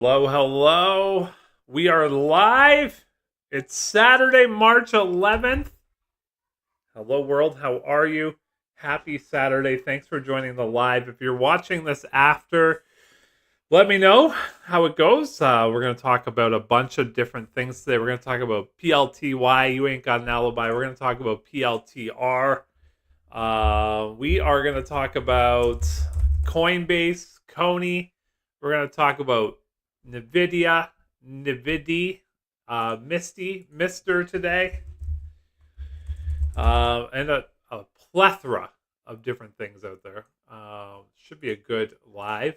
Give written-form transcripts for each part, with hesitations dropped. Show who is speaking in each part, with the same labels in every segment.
Speaker 1: Hello, hello. We are live. It's Saturday, March 11th. Hello, world. How are you? Happy Saturday. Thanks for joining the live. If you're watching this after, let me know how it goes. We're going to talk about a bunch of different things today. We're going to talk about PLTY. You ain't got an alibi. We're going to talk about PLTR. We are going to talk about Coinbase, CONY. We're going to talk about NVDA, NVDY, MSTR today, and a plethora of different things out there. Should be a good live.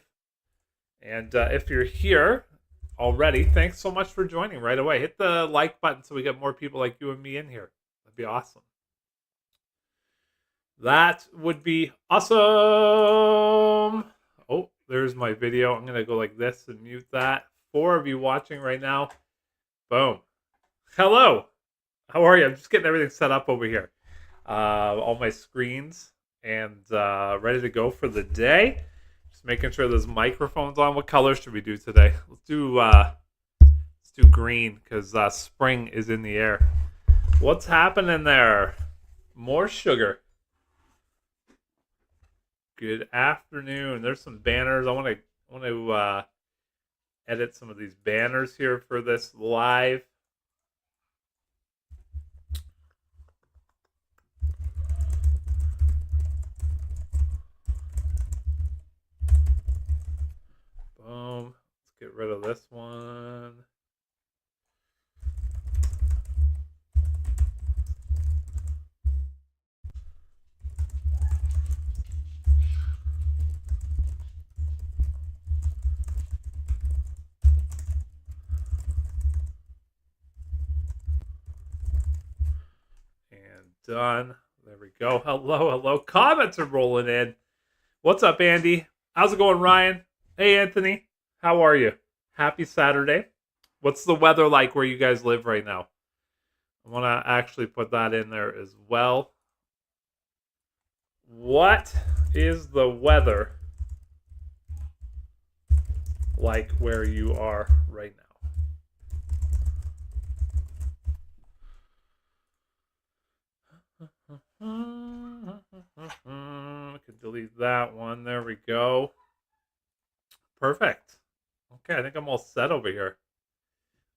Speaker 1: And if you're here already, thanks so much for joining right away. Hit the like button so we get more people like you and me in here. That'd be awesome. That would be awesome. Oh, there's my video. I'm going to go like this and mute that. 4 of you watching right now. Boom. Hello. How are you? I'm just getting everything set up over here. All my screens and ready to go for the day. Just making sure there's microphones on. What color should we do today? Let's do green because spring is in the air. What's happening there? More sugar. Good afternoon. There's some banners. I want to edit some of these banners here for this live. Boom. Let's get rid of this one. Done. There we go. Hello, hello. Comments are rolling in. What's up, Andy? How's it going, Ryan? Hey, Anthony. How are you? Happy Saturday. What's the weather like where you guys live right now? I want to actually put that in there as well. What is the weather like where you are right now? I can delete that one. There we go. Perfect. Okay, I think I'm all set over here.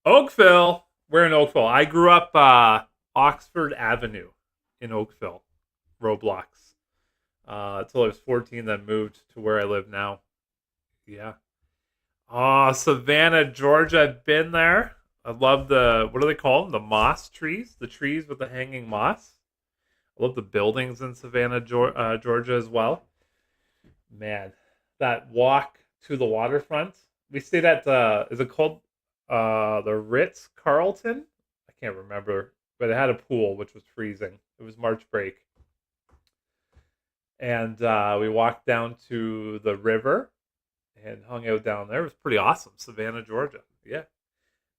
Speaker 1: Oakville. We're in Oakville. I grew up Oxford Avenue in Oakville, Roblox. Until I was 14, then moved to where I live now. Yeah. Oh, Savannah, Georgia. I've been there. I love what do they call them? The moss trees? The trees with the hanging moss. I love the buildings in Savannah, Georgia as well. Man, that walk to the waterfront. We stayed at is it called the Ritz Carlton? I can't remember, but it had a pool which was freezing. It was March break, and we walked down to the river and hung out down there. It was pretty awesome, Savannah, Georgia. Yeah.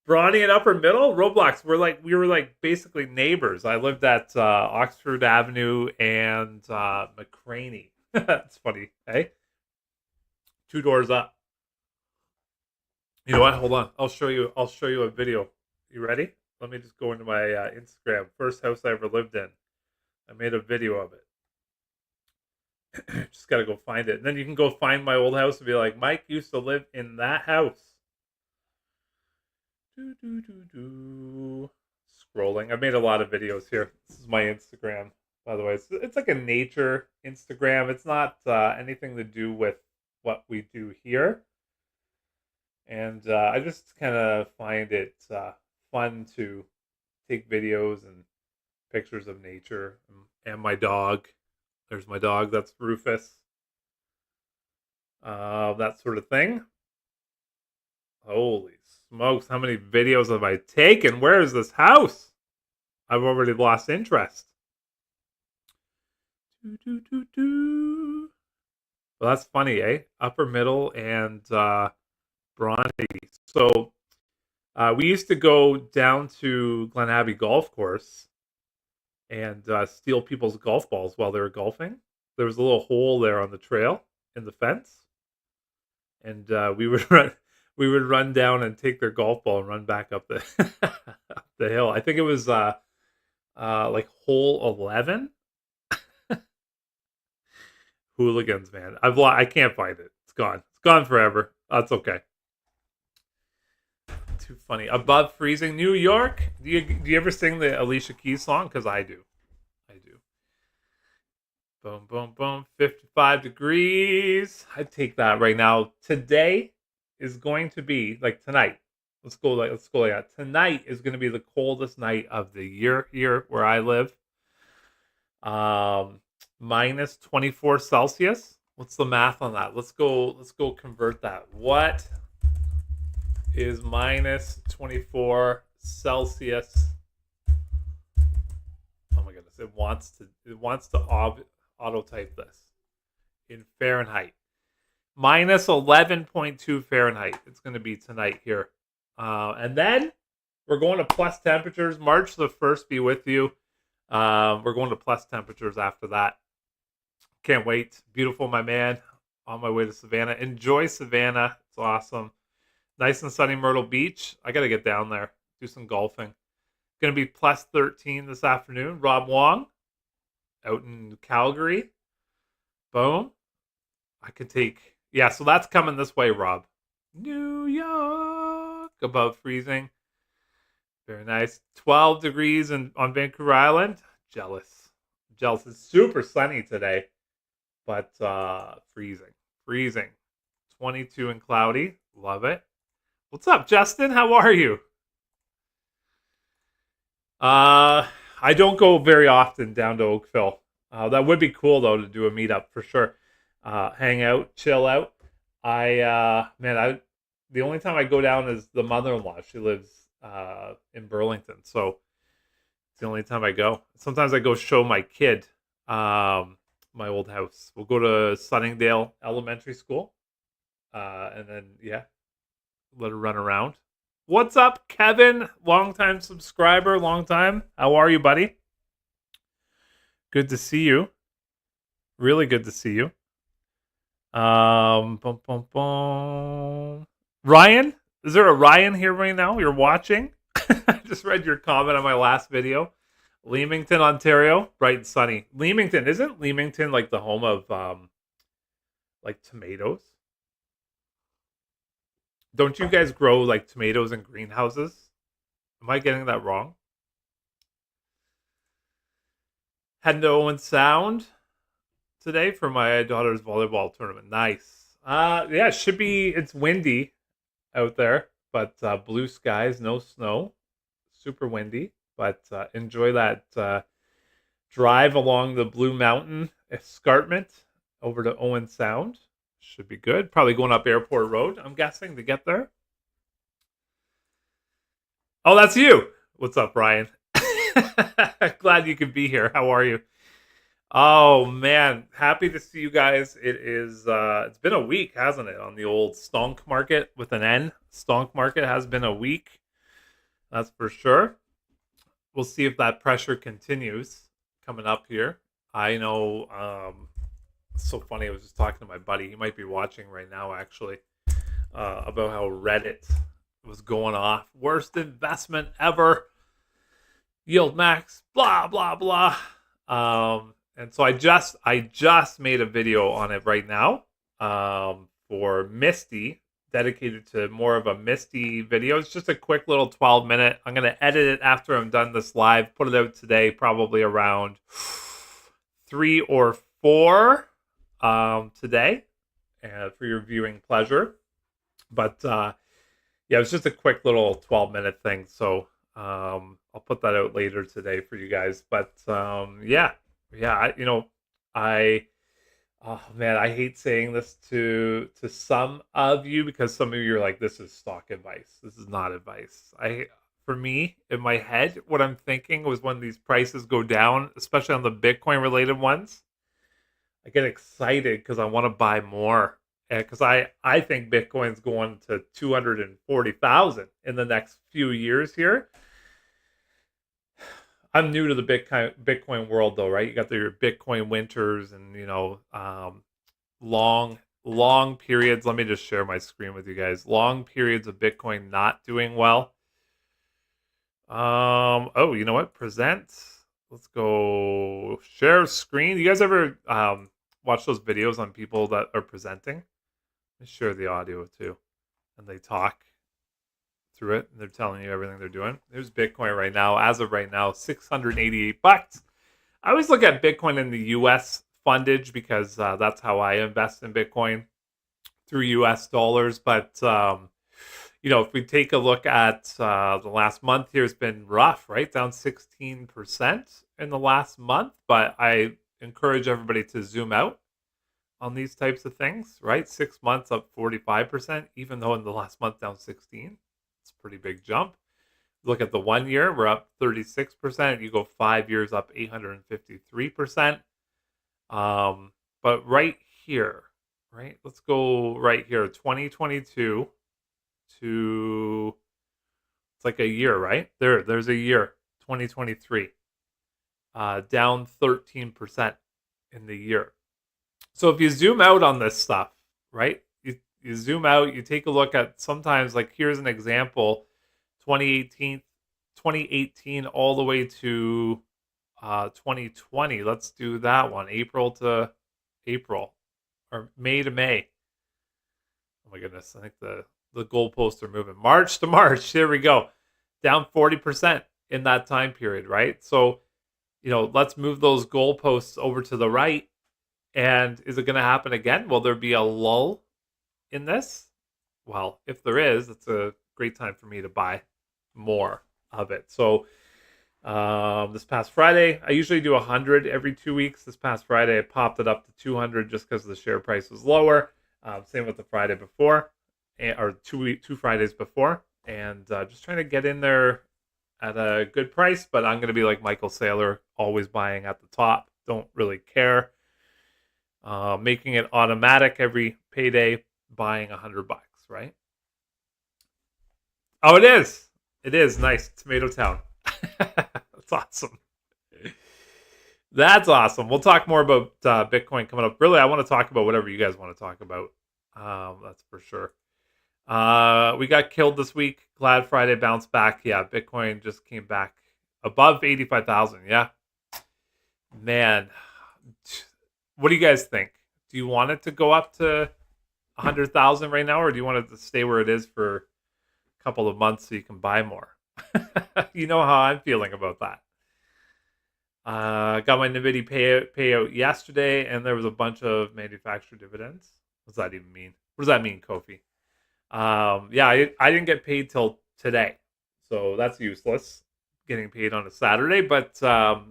Speaker 1: Bronny and Upper Middle Roblox. We were like basically neighbors. I lived at Oxford Avenue and McCraney. That's funny, hey? 2 doors up. You know what? Hold on. I'll show you a video. You ready? Let me just go into my Instagram. First house I ever lived in. I made a video of it. Just gotta go find it. And then you can go find my old house and be like, Mike used to live in that house. Scrolling. I've made a lot of videos here. This is my Instagram, by the way. It's like a nature Instagram. It's not anything to do with what we do here. And I just kind of find it fun to take videos and pictures of nature and my dog. There's my dog. That's Rufus. That sort of thing. Holy smokes, how many videos have I taken? Where is this house? I've already lost interest. Well, that's funny, eh? Upper Middle and Bronte. So we used to go down to Glen Abbey Golf Course and steal people's golf balls while they were golfing. There was a little hole there on the trail in the fence, and we would we would run down and take their golf ball and run back up the up the hill. I think it was like hole 11. Hooligans, man. I can't find it. It's gone. It's gone forever. That's okay. Too funny. Above freezing New York. Do you ever sing the Alicia Keys song? Because I do. I do. Boom, boom, boom. 55 degrees. I take that right now. Today is going to be like tonight. Let's go like that. Tonight is going to be the coldest night of the year here where I live. Minus 24 Celsius. What's the math on that? Let's go convert that. What is minus 24 Celsius? Oh my goodness. It wants to auto type this in Fahrenheit. Minus 11.2 Fahrenheit. It's going to be tonight here. And then we're going to plus temperatures. March the 1st be with you. We're going to plus temperatures after that. Can't wait. Beautiful, my man. On my way to Savannah. Enjoy Savannah. It's awesome. Nice and sunny Myrtle Beach. I got to get down there. Do some golfing. Going to be plus 13 this afternoon. Rob Wong out in Calgary. Boom. I could take... Yeah, so that's coming this way, Rob. New York. Above freezing. Very nice. 12 degrees on Vancouver Island. Jealous. It's super sunny today. But freezing. 22 and cloudy. Love it. What's up, Justin? How are you? I don't go very often down to Oakville. That would be cool, though, to do a meetup for sure. Hang out, chill out. The only time I go down is the mother-in-law. She lives in Burlington, so it's the only time I go. Sometimes I go show my kid my old house. We'll go to Sunningdale Elementary School, and then let her run around. What's up, Kevin? Long-time subscriber, long time. How are you, buddy? Good to see you. Really good to see you. Ryan, is there a Ryan here right now? You're watching? I just read your comment on my last video. Leamington, Ontario, bright and sunny. Isn't Leamington like the home of like tomatoes? Don't you guys grow like tomatoes in greenhouses? Am I getting that wrong? Heading to Owen Sound today for my daughter's volleyball tournament. Nice. Yeah, it's windy out there, but blue skies, no snow. Super windy, but enjoy that drive along the Blue Mountain escarpment over to Owen Sound. Should be good. Probably going up Airport Road, I'm guessing, to get there. Oh, that's you. What's up, Ryan? Glad you could be here. How are you? Oh man, happy to see you guys. It's been a week, hasn't it, on the old stonk market with an N. Stonk market has been a week. That's for sure. We'll see if that pressure continues coming up here. I know it's so funny. I was just talking to my buddy. He might be watching right now, actually, about how Reddit was going off. Worst investment ever. YieldMax, blah, blah, blah. And so I just made a video on it right now for MSTY, dedicated to more of a MSTY video. It's just a quick little 12-minute. I'm going to edit it after I'm done this live, put it out today, probably around 3 or 4 today for your viewing pleasure. But it's just a quick little 12-minute thing. So I'll put that out later today for you guys. But I hate saying this to some of you, because some of you are like, this is stock advice. This is not advice. For me, in my head, what I'm thinking was when these prices go down, especially on the Bitcoin related ones, I get excited because I want to buy more. Because I think Bitcoin's going to 240,000 in the next few years here. I'm new to the Bitcoin world, though, right? You got your Bitcoin winters and long long periods. Let me just share my screen with you guys. Long periods of Bitcoin not doing well. Oh, you know what? Present. Let's go share screen. You guys ever watch those videos on people that are presenting? Let me share the audio too. And they talk through it and they're telling you everything they're doing. There's Bitcoin right now. As of right now, $688. I always look at Bitcoin in the US fundage because that's how I invest in Bitcoin, through US dollars. But if we take a look at the last month here, has been rough, right? Down 16% in the last month. But I encourage everybody to zoom out on these types of things, right? 6 months up 45%, even though in the last month down 16. It's a pretty big jump. Look at the 1 year, we're up 36%. You go 5 years up 853%. But right here, right? Let's go right here, 2022 to, it's like a year, right? There's a year, 2023, down 13% in the year. So if you zoom out on this stuff, right? You zoom out, you take a look at sometimes, like here's an example, 2018 all the way to 2020. Let's do that one, April to April, or May to May. Oh my goodness, I think the goalposts are moving. March to March, there we go. Down 40% in that time period, right? So, let's move those goalposts over to the right. And is it going to happen again? Will there be a lull in this? Well, if there is, it's a great time for me to buy more of it. So this past Friday, I usually do 100 every 2 weeks. This past Friday, I popped it up to 200 just because the share price was lower. Same with the Friday before, or two Fridays before. And just trying to get in there at a good price. But I'm going to be like Michael Saylor, always buying at the top. Don't really care. Making it automatic every payday, buying $100, right? Oh, it is. It is nice. Tomato Town. That's awesome. That's awesome. We'll talk more about Bitcoin coming up. Really, I want to talk about whatever you guys want to talk about. That's for sure. We got killed this week. Glad Friday bounced back. Yeah, Bitcoin just came back above 85,000. Yeah. Man. What do you guys think? Do you want it to go up to 100,000 right now, or do you want it to stay where it is for a couple of months so you can buy more? You know how I'm feeling about that. Got my NVDA payout yesterday, and there was a bunch of manufacturer dividends. What does that even mean? What does that mean, Kofi? Yeah, I didn't get paid till today, so that's useless. Getting paid on a Saturday, but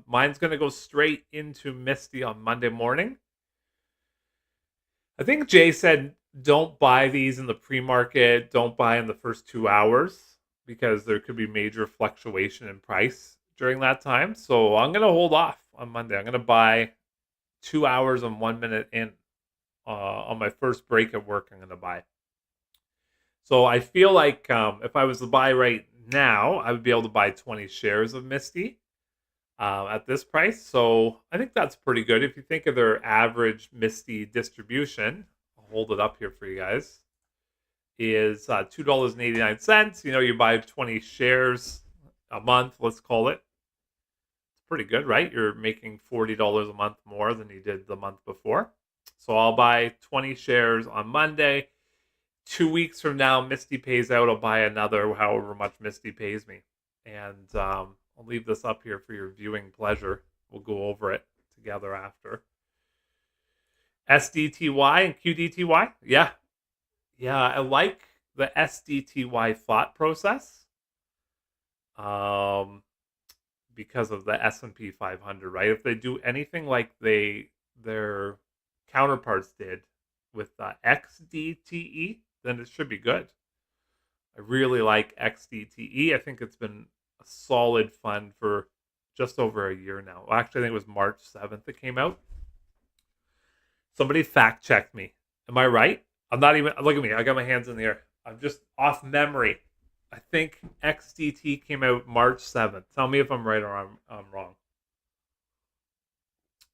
Speaker 1: mine's going to go straight into MSTY on Monday morning. I think Jay said don't buy these in the pre-market, don't buy in the first 2 hours because there could be major fluctuation in price during that time. So I'm going to hold off on Monday. I'm going to buy 2 hours and 1 minute in on my first break at work. I'm going to buy. So I feel like if I was to buy right now, I would be able to buy 20 shares of MSTY at this price. So I think that's pretty good. If you think of their average MSTY distribution, I'll hold it up here for you guys, is $2.89. You buy 20 shares a month, let's call it. It's pretty good, right? You're making $40 a month more than you did the month before. So I'll buy 20 shares on Monday. 2 weeks from now, MSTY pays out. I'll buy another, however much MSTY pays me. And I'll leave this up here for your viewing pleasure. We'll go over it together after. SDTY and QDTY? Yeah. Yeah, I like the SDTY thought process because of the S&P 500, right? If they do anything like their counterparts did with XDTE, then it should be good. I really like XDTE. I think it's been a solid fund for just over a year now. Well, actually, I think it was March 7th it came out. Somebody fact checked me. Am I right? I'm not even, look at me. I got my hands in the air. I'm just off memory. I think XDT came out March 7th. Tell me if I'm right or I'm wrong.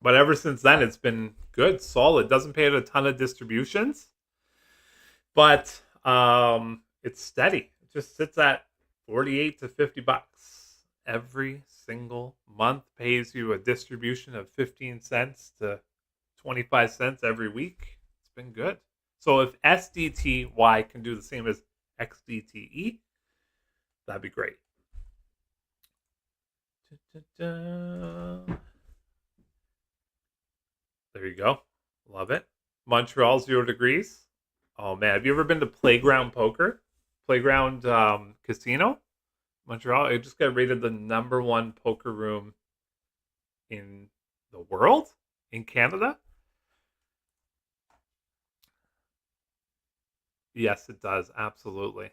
Speaker 1: But ever since then, it's been good, solid. Doesn't pay out a ton of distributions, but it's steady. It just sits at 48 to 50 bucks every single month. Pays you a distribution of 15 cents to 25 cents every week. It's been good. So if SDTY can do the same as XDTE, that'd be great. There you go. Love it. Montreal, 0 degrees. Oh, man. Have you ever been to Playground Poker? Playground Casino? Montreal. It just got rated the #1 poker room in the world? In Canada? Yes, it does. Absolutely.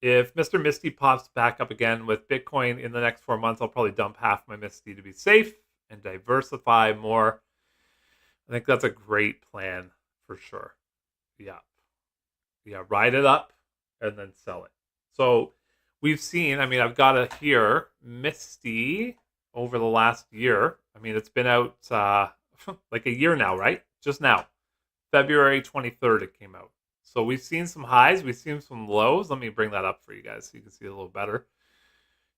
Speaker 1: If Mr. Misty pops back up again with Bitcoin in the next 4 months, I'll probably dump half my Misty to be safe and diversify more. I think that's a great plan for sure. Yeah. Yeah, ride it up and then sell it. So we've seen, I mean, I've got it here, Misty over the last year. I mean, it's been out like a year now, right? Just now. February 23rd it came out. So we've seen some highs, we've seen some lows. Let me bring that up for you guys so you can see a little better.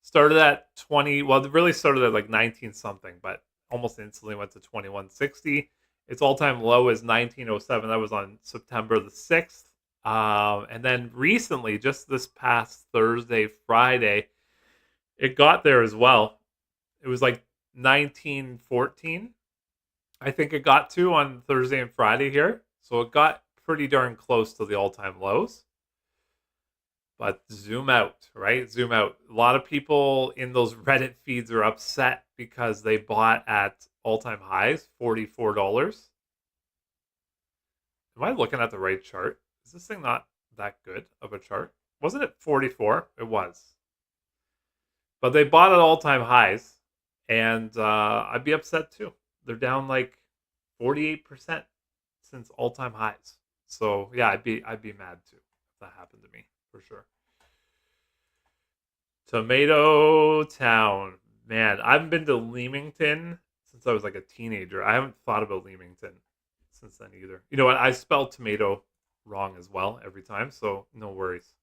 Speaker 1: Started at 20, well, it really started at like 19 something, but almost instantly went to 2160. Its all-time low is 1907. That was on September the 6th. And then recently, just this past Thursday, Friday, it got there as well. It was like 1914. I think it got to on Thursday and Friday here. So it got pretty darn close to the all-time lows. But zoom out, right? Zoom out. A lot of people in those Reddit feeds are upset because they bought at all-time highs, $44. Am I looking at the right chart? Is this thing not that good of a chart? Wasn't it 44? It was. But they bought at all-time highs, and I'd be upset too. They're down like 48% since all-time highs. So yeah, I'd be mad too if that happened to me, for sure. Tomato Town. Man, I haven't been to Leamington since I was like a teenager. I haven't thought about Leamington since then either. You know what? I spell tomato wrong as well every time, so no worries.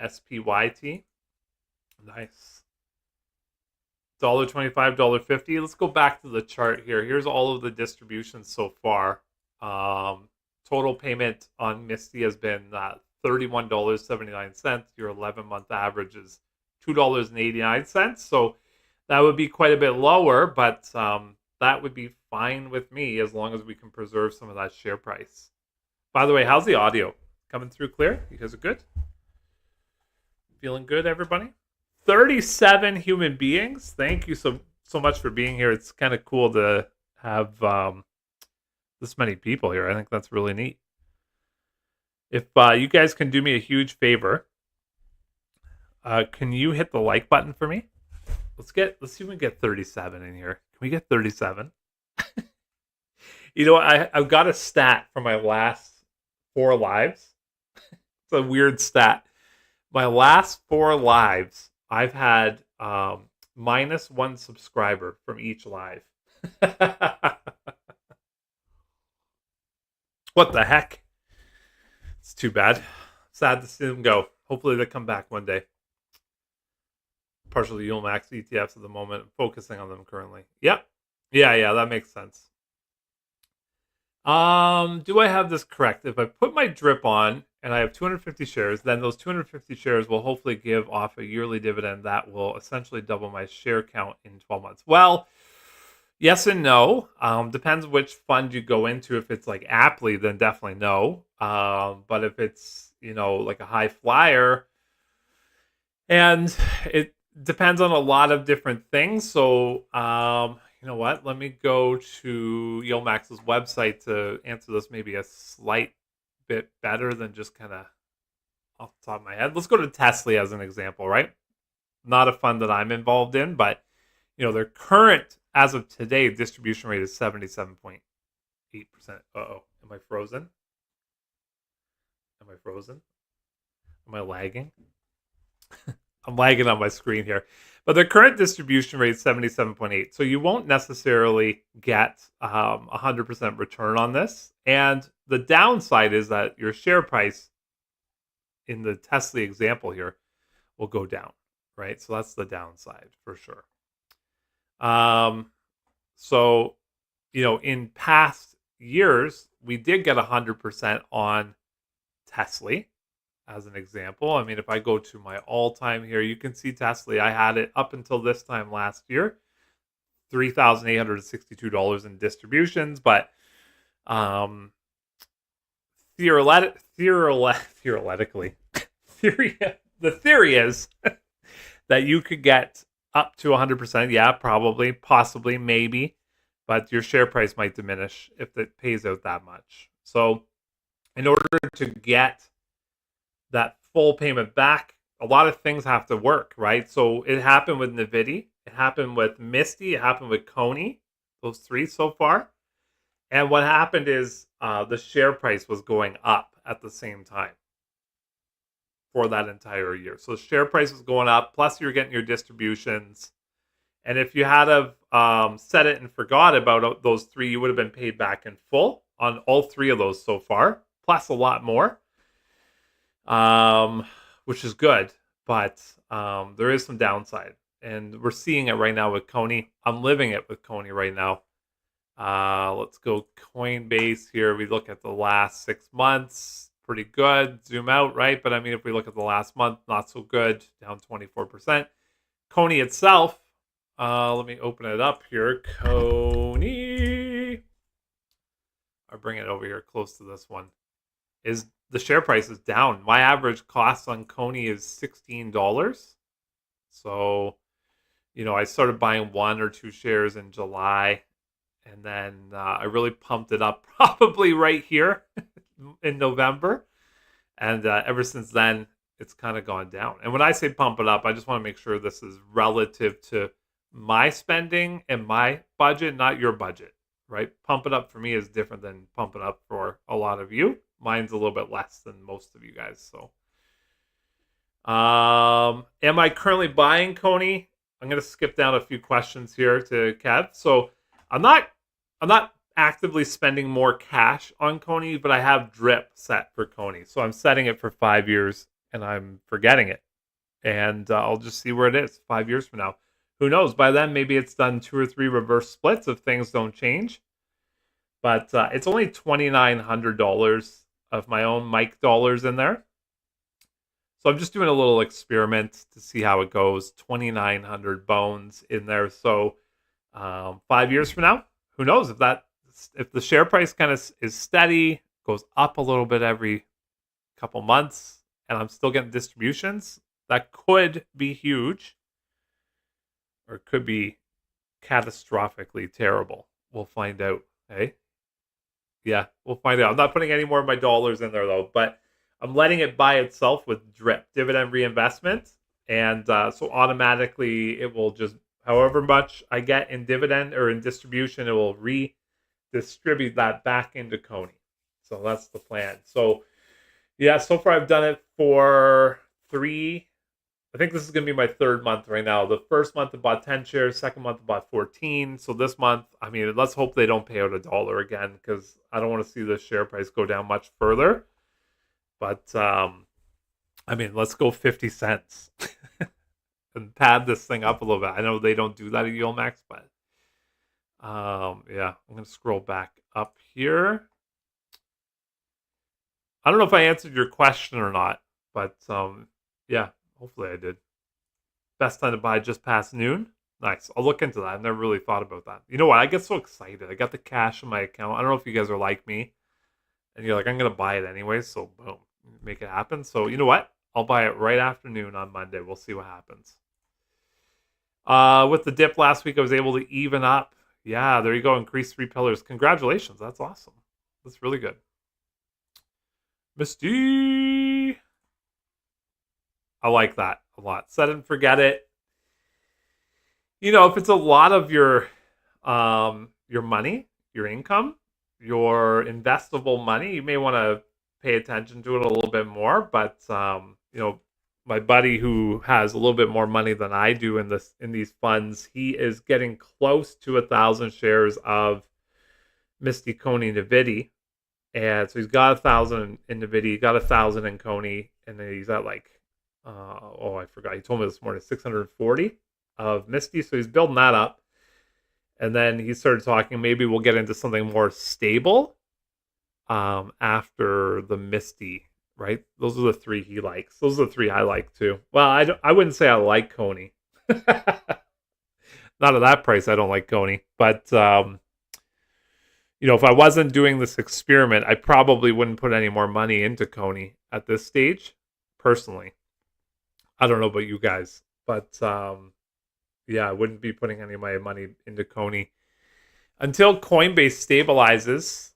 Speaker 1: SPYT. Nice. $1.25, $1.50. Let's go back to the chart here. Here's all of the distributions so far. Total payment on Misty has been $31.79. Your 11-month average is $2.89. So that would be quite a bit lower, but that would be fine with me as long as we can preserve some of that share price. By the way, how's the audio? Coming through clear? You guys are good? Feeling good, everybody? 37 human beings. Thank you so much for being here. It's kind of cool to have this many people here. I think that's really neat. If you guys can do me a huge favor, can you hit the like button for me? Let's see if we can get 37 in here. Can we get 37? You know, I've got a stat from my last 4 lives. It's a weird stat. My last 4 lives, I've had -1 subscriber from each live. What the heck? It's too bad. Sad to see them go. Hopefully they come back one day. Partially YieldMax ETFs at the moment. I'm focusing on them currently. Yep. Yeah, that makes sense. Do I have this correct? If I put my drip on and I have 250 shares, then those 250 shares will hopefully give off a yearly dividend that will essentially double my share count in 12 months. Well, yes and no. Depends which fund you go into. If it's like Aptly, then definitely no. But if it's, like a high flyer, and it depends on a lot of different things. So, you know what? Let me go to YieldMax's website to answer this maybe a slight bit better than just kind of off the top of my head. Let's go to Tesla as an example, right? Not a fund that I'm involved in, but their current, as of today, distribution rate is 77.8%. Uh-oh. Am I frozen? Am I lagging? I'm lagging on my screen here. But the current distribution rate is 77.8. So you won't necessarily get 100% return on this. And the downside is that your share price in the Tesla example here will go down, right? So that's the downside for sure. So, in past years, we did get 100% on Tesla as an example. I mean, if I go to my all-time here, you can see Tesla. I had it up until this time last year, $3,862 in distributions, but theoretically, the theory is that you could get up to 100%. Yeah, probably, possibly, maybe, but your share price might diminish if it pays out that much. So in order to get that full payment back, a lot of things have to work, right? So it happened with NVDY, it happened with MSTY, it happened with CONY, those three so far. And what happened is the share price was going up at the same time for that entire year. So the share price was going up, plus you're getting your distributions. And if you had set it and forgot about those three, you would have been paid back in full on all three of those so far, plus a lot more, which is good. But there is some downside. And we're seeing it right now with CONY. I'm living it with CONY right now. Let's go Coinbase here. We look at the last 6 months. Pretty good. Zoom out, right? But I mean, if we look at the last month, not so good. Down 24%. CONY itself, let me open it up here. CONY. I'll bring it over here close to this one. Is the share price is down. My average cost on CONY is $16. So, I started buying 1 or 2 shares in July. And then I really pumped it up probably right here in November. And ever since then, it's kind of gone down. And when I say pump it up, I just want to make sure this is relative to my spending and my budget, not your budget, right? Pump it up for me is different than pump it up for a lot of you. Mine's a little bit less than most of you guys. So, am I currently buying CONY? I'm going to skip down a few questions here to Kev. So, I'm not actively spending more cash on CONY, but I have drip set for CONY. So I'm setting it for 5 years and I'm forgetting it. And I'll just see where it is 5 years from now. Who knows? By then, maybe it's done 2 or 3 reverse splits if things don't change. But it's only $2,900 of my own Mike dollars in there. So I'm just doing a little experiment to see how it goes. 2,900 bones in there. So 5 years from now, who knows if the share price kind of is steady, goes up a little bit every couple months, and I'm still getting distributions, that could be huge, or it could be catastrophically terrible. We'll find out. Hey, yeah, we'll find out. I'm not putting any more of my dollars in there though, but I'm letting it buy itself with drip dividend reinvestment, and so automatically it will just. However much I get in dividend or in distribution, it will redistribute that back into CONY. So that's the plan. So, yeah, so far I've done it for 3. I think this is going to be my 3rd month right now. The first month I bought 10 shares. Second month I bought 14. So this month, I mean, let's hope they don't pay out $1 again because I don't want to see the share price go down much further. But, I mean, let's go 50 cents. And pad this thing up a little bit. I know they don't do that at YieldMax, but yeah, I'm going to scroll back up here. I don't know if I answered your question or not, but yeah, hopefully I did. Best time to buy just past noon. Nice. I'll look into that. I've never really thought about that. You know what? I get so excited. I got the cash in my account. I don't know if you guys are like me. And you're like, I'm going to buy it anyway. So boom, make it happen. So you know what? I'll buy it right after noon on Monday. We'll see what happens. With the dip last week, I was able to even up. Yeah, there you go. Increase 3 pillars. Congratulations. That's awesome. That's really good. MSTY. I like that a lot. Set and forget it. If it's a lot of your money, your income, your investable money, you may want to pay attention to it a little bit more. But my buddy who has a little bit more money than I do in these funds, he is getting close to 1,000 shares of MSTY, CONY, NVDY. And so he's got 1,000 in NVDY, he got 1,000 in CONY, and then he's at like, I forgot. He told me this morning 640 of MSTY. So he's building that up. And then he started talking, maybe we'll get into something more stable after the MSTY, right? Those are the three he likes. Those are the three I like too. Well, I wouldn't say I like CONY. Not at that price, I don't like CONY. But if I wasn't doing this experiment, I probably wouldn't put any more money into CONY at this stage, personally. I don't know about you guys, but I wouldn't be putting any of my money into CONY until Coinbase stabilizes,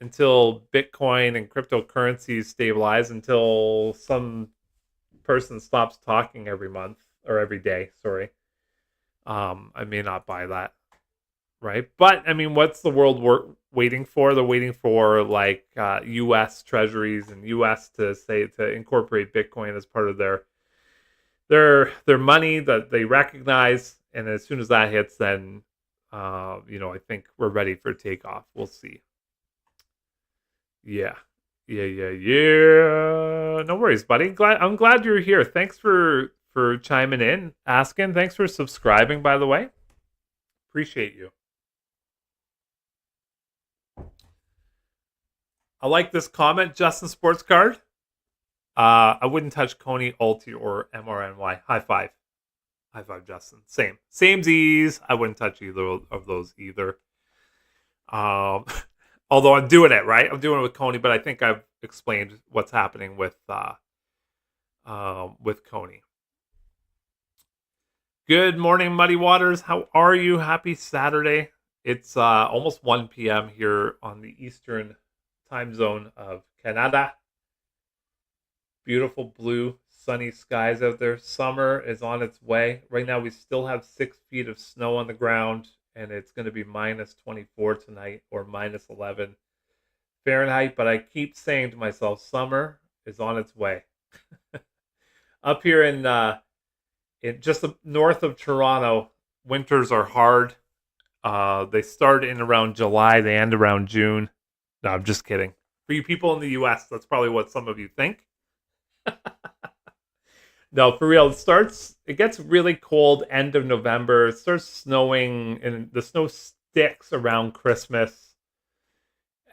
Speaker 1: until Bitcoin and cryptocurrencies stabilize, until some person stops talking every month or every day. Sorry, I may not buy that. Right. But I mean, what's the world waiting for? They're waiting for like U.S. treasuries and U.S. to incorporate Bitcoin as part of their money that they recognize. And as soon as that hits, then, I think we're ready for takeoff. We'll see. Yeah. No worries, buddy. I'm glad you're here. Thanks for chiming in, asking. Thanks for subscribing, by the way. Appreciate you. I like this comment, Justin Sports Card. I wouldn't touch CONY, Alti, or MRNY. High five. High five, Justin. Same Z's. I wouldn't touch either of those either. Although I'm doing it, right? I'm doing it with CONY, but I think I've explained what's happening with CONY. Good morning, Muddy Waters. How are you? Happy Saturday. It's almost 1 p.m. here on the Eastern time zone of Canada. Beautiful blue, sunny skies out there. Summer is on its way. Right now, we still have 6 feet of snow on the ground, and it's going to be minus 24 tonight or minus 11 Fahrenheit. But I keep saying to myself, summer is on its way. Up here in just north of Toronto, winters are hard. They start in around July, they end around June. No, I'm just kidding. For you people in the U.S., that's probably what some of you think. No, for real, it gets really cold end of November. It starts snowing, and the snow sticks around Christmas.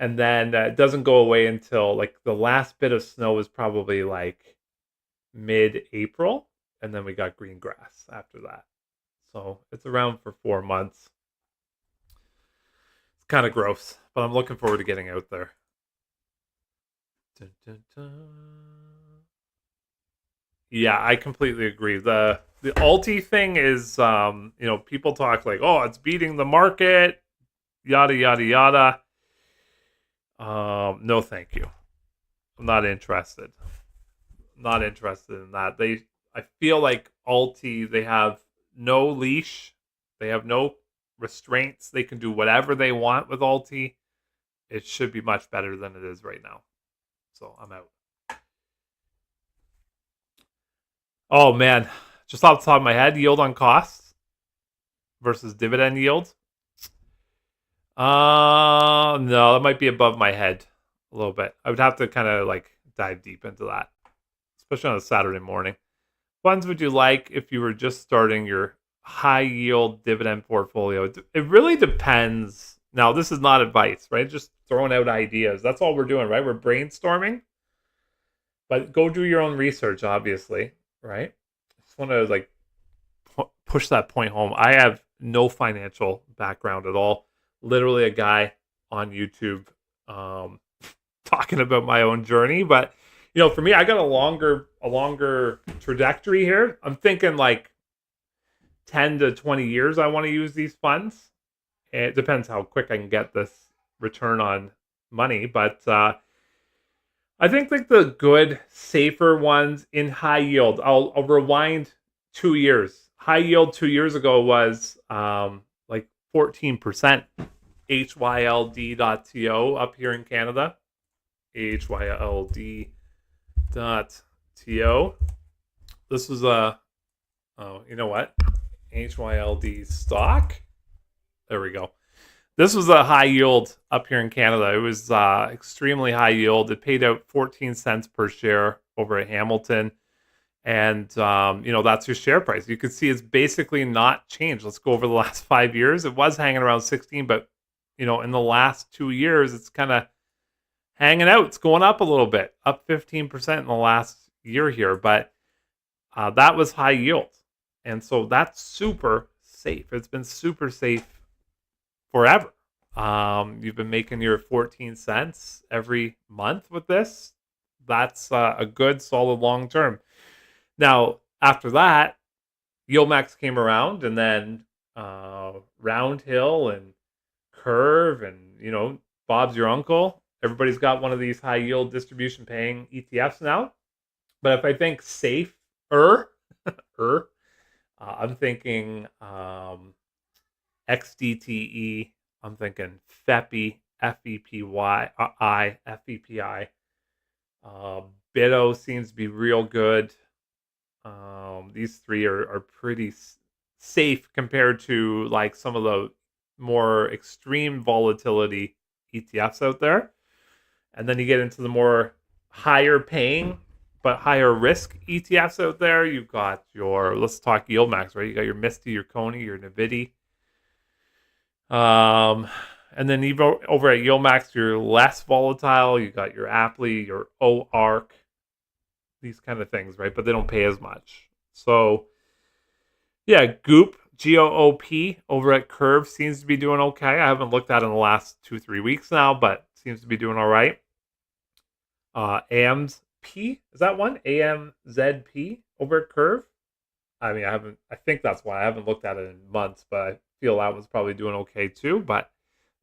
Speaker 1: And then it doesn't go away until, like, the last bit of snow is probably, like, mid-April. And then we got green grass after that. So it's around for 4 months. It's kind of gross, but I'm looking forward to getting out there. Dun, dun, dun. Yeah, I completely agree. The Alti thing is, people talk like, oh, it's beating the market, yada, yada, yada. No, thank you. I'm not interested. Not interested in that. I feel like Alti, they have no leash. They have no restraints. They can do whatever they want with Alti. It should be much better than it is right now. So I'm out. Oh, man. Just off the top of my head, yield on costs versus dividend yield. No, that might be above my head a little bit. I would have to kind of like dive deep into that, especially on a Saturday morning. Funds would you like if you were just starting your high yield dividend portfolio? It really depends. Now, this is not advice, right? Just throwing out ideas. That's all we're doing, right? We're brainstorming. But go do your own research, obviously, right? I just want to like push that point home. I have no financial background at all. Literally a guy on YouTube talking about my own journey. But, for me, I got a longer trajectory here. I'm thinking like 10 to 20 years I want to use these funds. It depends how quick I can get this return on money. But I think like the good, safer ones in high yield, I'll rewind 2 years. High yield 2 years ago was like 14%. HYLD.to up here in Canada. HYLD.to. This was oh, you know what? HYLD stock. There we go. This was a high yield up here in Canada. It was extremely high yield. It paid out 14 cents per share over at Hamilton. And, that's your share price. You can see it's basically not changed. Let's go over the last 5 years. It was hanging around 16, but, in the last 2 years, it's kind of hanging out. It's going up a little bit, up 15% in the last year here. But that was high yield. And so that's super safe. It's been super safe forever. You've been making your 14 cents every month with this. That's a good, solid long term. Now, after that, YieldMax came around, and then Roundhill and Curve, and Bob's your uncle. Everybody's got one of these high yield distribution paying ETFs now. But if I think safer, I'm thinking XDTE. I'm thinking FEPI, FEPY, FEPI. BITO seems to be real good. These three are pretty safe compared to like some of the more extreme volatility ETFs out there. And then you get into the more higher paying but higher risk ETFs out there. You've got your, let's talk YieldMax, right? You got your MSTY, your CONY, your NVDY. And then even over at YieldMax, you're less volatile. You got your Aptly, your OARC, these kind of things, right? But they don't pay as much. So, yeah, Goop, GOOP over at Curve seems to be doing okay. I haven't looked at it in the last 2-3 weeks now, but seems to be doing all right. AMZP, is that one? AMZP over at Curve. I mean, I think that's why I haven't looked at it in months, but I feel that one's probably doing okay too. But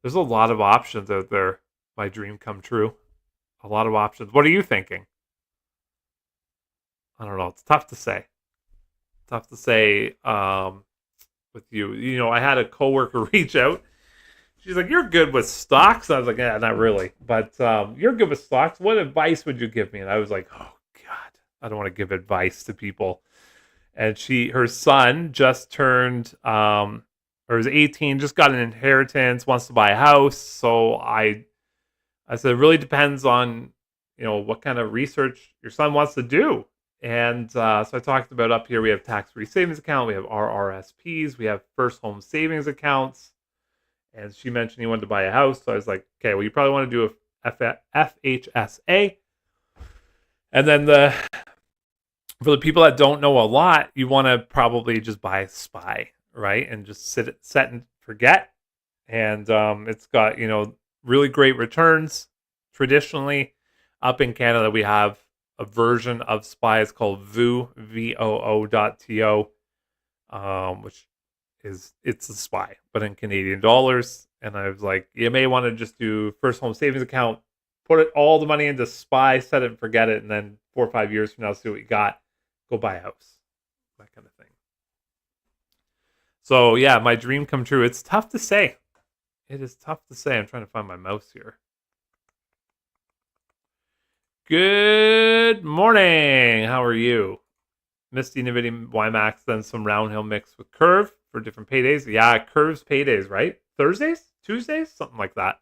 Speaker 1: there's a lot of options out there. My dream come true. A lot of options. What are you thinking? I don't know. It's tough to say. Tough to say with you. I had a coworker reach out. She's like, "You're good with stocks." I was like, "Yeah, not really, but you're good with stocks. What advice would you give me?" And I was like, "Oh God, I don't want to give advice to people." And her son just turned, or was 18, just got an inheritance, wants to buy a house. So I said, it really depends on, what kind of research your son wants to do. And so I talked about up here, we have tax-free savings account, we have RRSPs, we have first home savings accounts. And she mentioned he wanted to buy a house. So I was like, okay, well, you probably want to do a FHSA. And then for the people that don't know a lot, you want to probably just buy a SPY, right? And just set and forget. And it's got, really great returns. Traditionally, up in Canada, we have a version of SPY. It's called VOO, VOO.TO, which it's a SPY, but in Canadian dollars. And I was like, you may want to just do first home savings account, put all the money into SPY, set it and forget it, and then 4 or 5 years from now, see what you got. Go buy a house, that kind of thing. So yeah, my dream come true. It's tough to say. It is tough to say. I'm trying to find my mouse here. Good morning. How are you? MSTY, NVDA, YieldMax, then some Roundhill mix with Curve for different paydays. Yeah, Curve's paydays, right? Thursdays? Tuesdays? Something like that.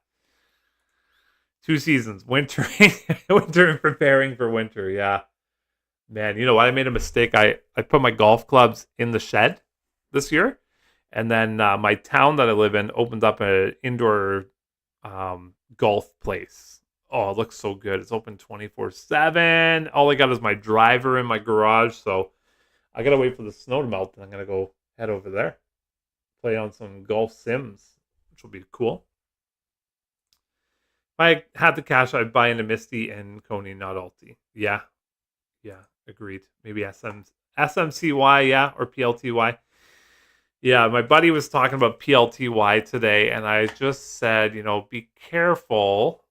Speaker 1: 2 seasons. Wintering and preparing for winter. Yeah. Man, you know what? I made a mistake. I put my golf clubs in the shed this year. And then my town that I live in opened up an indoor golf place. Oh, it looks so good. It's open 24/7. All I got is my driver in my garage. So I got to wait for the snow to melt. And I'm going to go head over there. Play on some golf sims, which will be cool. If I had the cash, I'd buy into MSTY and CONY, not Alti. Yeah, agreed. Maybe SMCY, yeah, or PLTY. Yeah, my buddy was talking about PLTY today, and I just said, be careful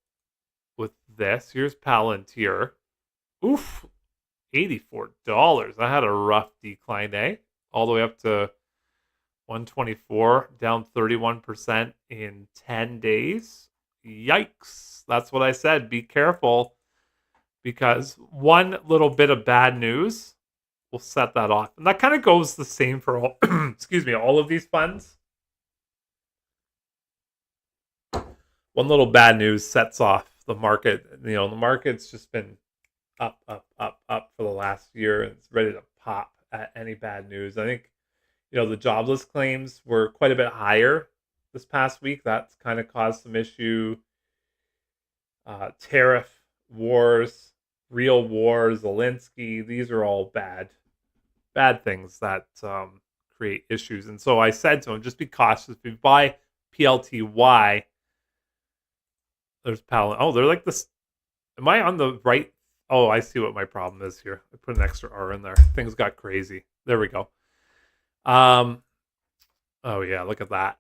Speaker 1: with this. Here's Palantir. Oof, $84. I had a rough decline, eh? All the way up to 124, down 31% in 10 days. Yikes. That's what I said. Be careful, because one little bit of bad news we'll set that off. And that kind of goes the same for all, excuse me, all of these funds. One little bad news sets off the market. The market's just been up, up, up, up for the last year, and it's ready to pop at any bad news. I think, the jobless claims were quite a bit higher this past week. That's kind of caused some issue. Tariff wars, real wars, Zelensky, these are all bad things that create issues. And so I said to him, just be cautious. If you buy PLTY, there's Palantir. Oh, they're like this. Am I on the right? Oh, I see what my problem is here. I put an extra R in there. Things got crazy. There we go. Oh yeah, look at that.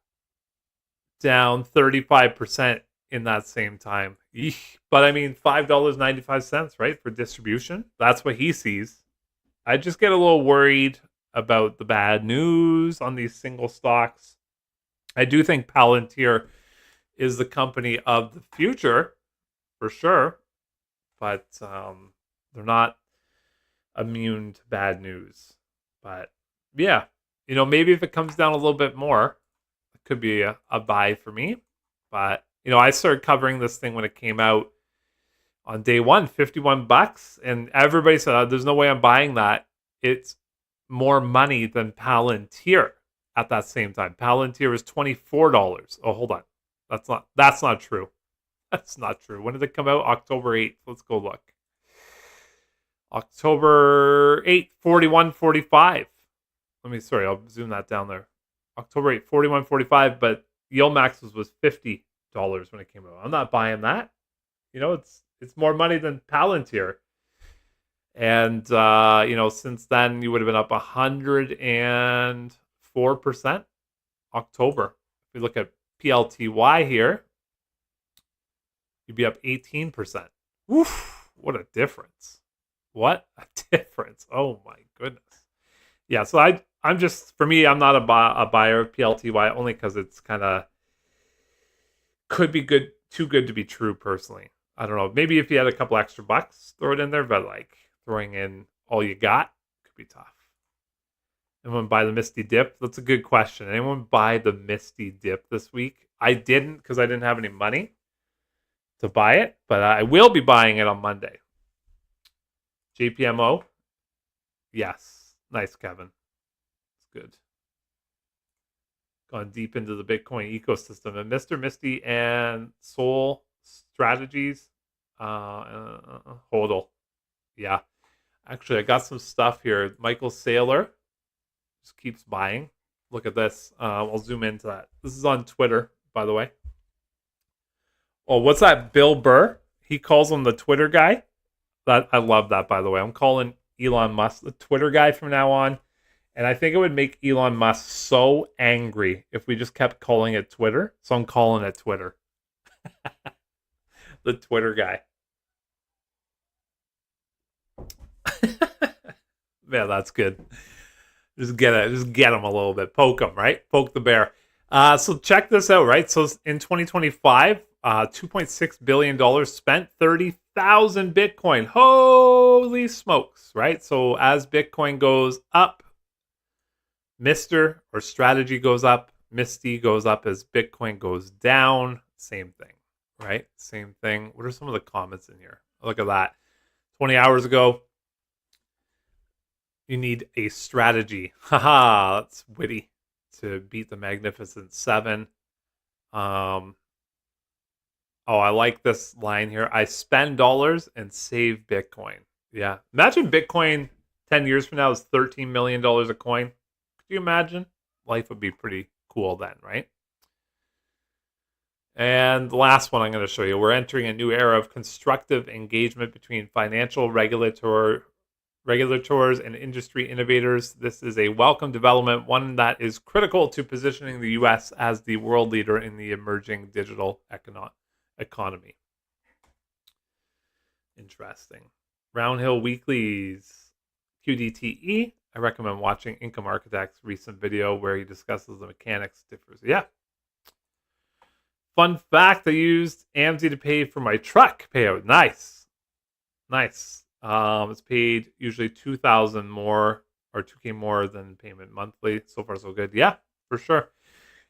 Speaker 1: Down 35% in that same time. Eesh. But I mean, $5.95, right, for distribution. That's what he sees. I just get a little worried about the bad news on these single stocks. I do think Palantir is the company of the future, for sure. But they're not immune to bad news. But yeah, maybe if it comes down a little bit more, it could be a buy for me. But I started covering this thing when it came out on day one, $51, and everybody said, "There's no way I'm buying that." It's more money than Palantir at that same time. Palantir is $24. Oh, hold on, that's not true. That's not true. When did it come out? October 8th. Let's go look. October 8th, 41.45. I'll zoom that down there. October 8th, 41.45, but YieldMax was $50 when it came out. I'm not buying that. It's more money than Palantir. And since then you would have been up 104% October. If we look at PLTY here, you'd be up 18%. Oof, what a difference. What a difference. Oh my goodness. Yeah, so I'm just, for me, I'm not a buyer of PLTY only because it's kind of, could be good, too good to be true personally. I don't know. Maybe if you had a couple extra bucks, throw it in there, but like throwing in all you got could be tough. Anyone buy the Misty Dip? That's a good question. Anyone buy the Misty Dip this week? I didn't because I didn't have any money to buy it, but I will be buying it on Monday. JPMO? Yes. Nice, Kevin. It's good. Gone deep into the Bitcoin ecosystem. And Mr. Misty and Soul Strategies. Hodl. Yeah. Actually, I got some stuff here. Michael Saylor just keeps buying. Look at this. I'll zoom into that. This is on Twitter, by the way. Oh, what's that? Bill Burr? He calls him the Twitter guy. I love that, by the way. I'm calling Elon Musk the Twitter guy from now on. And I think it would make Elon Musk so angry if we just kept calling it Twitter. So I'm calling it Twitter. The Twitter guy. Yeah, that's good. Just get him a little bit. Poke him, right? Poke the bear. So check this out, right? So in 2025, $2.6 billion spent, 30,000 Bitcoin. Holy smokes, right? So as Bitcoin goes up, Mr. or strategy goes up, Misty goes up as Bitcoin goes down. Same thing, right? Same thing. What are some of the comments in here? Look at that. 20 hours ago, you need a strategy. Haha, that's witty. To beat the Magnificent Seven. Oh, I like this line here. I spend dollars and save Bitcoin. Yeah. Imagine Bitcoin 10 years from now is $13 million a coin. Could you imagine? Life would be pretty cool then, right? And the last one I'm going to show you. We're entering a new era of constructive engagement between financial regulators and industry innovators. This is a welcome development, one that is critical to positioning the U.S. as the world leader in the emerging digital economy. Interesting. Roundhill Weekly's QDTE. I recommend watching Income Architect's recent video where he discusses the mechanics differs. Yeah. Fun fact, I used AMZ to pay for my truck payout. Nice. It's paid usually 2,000 more or 2K more than payment monthly. So far, so good. Yeah, for sure.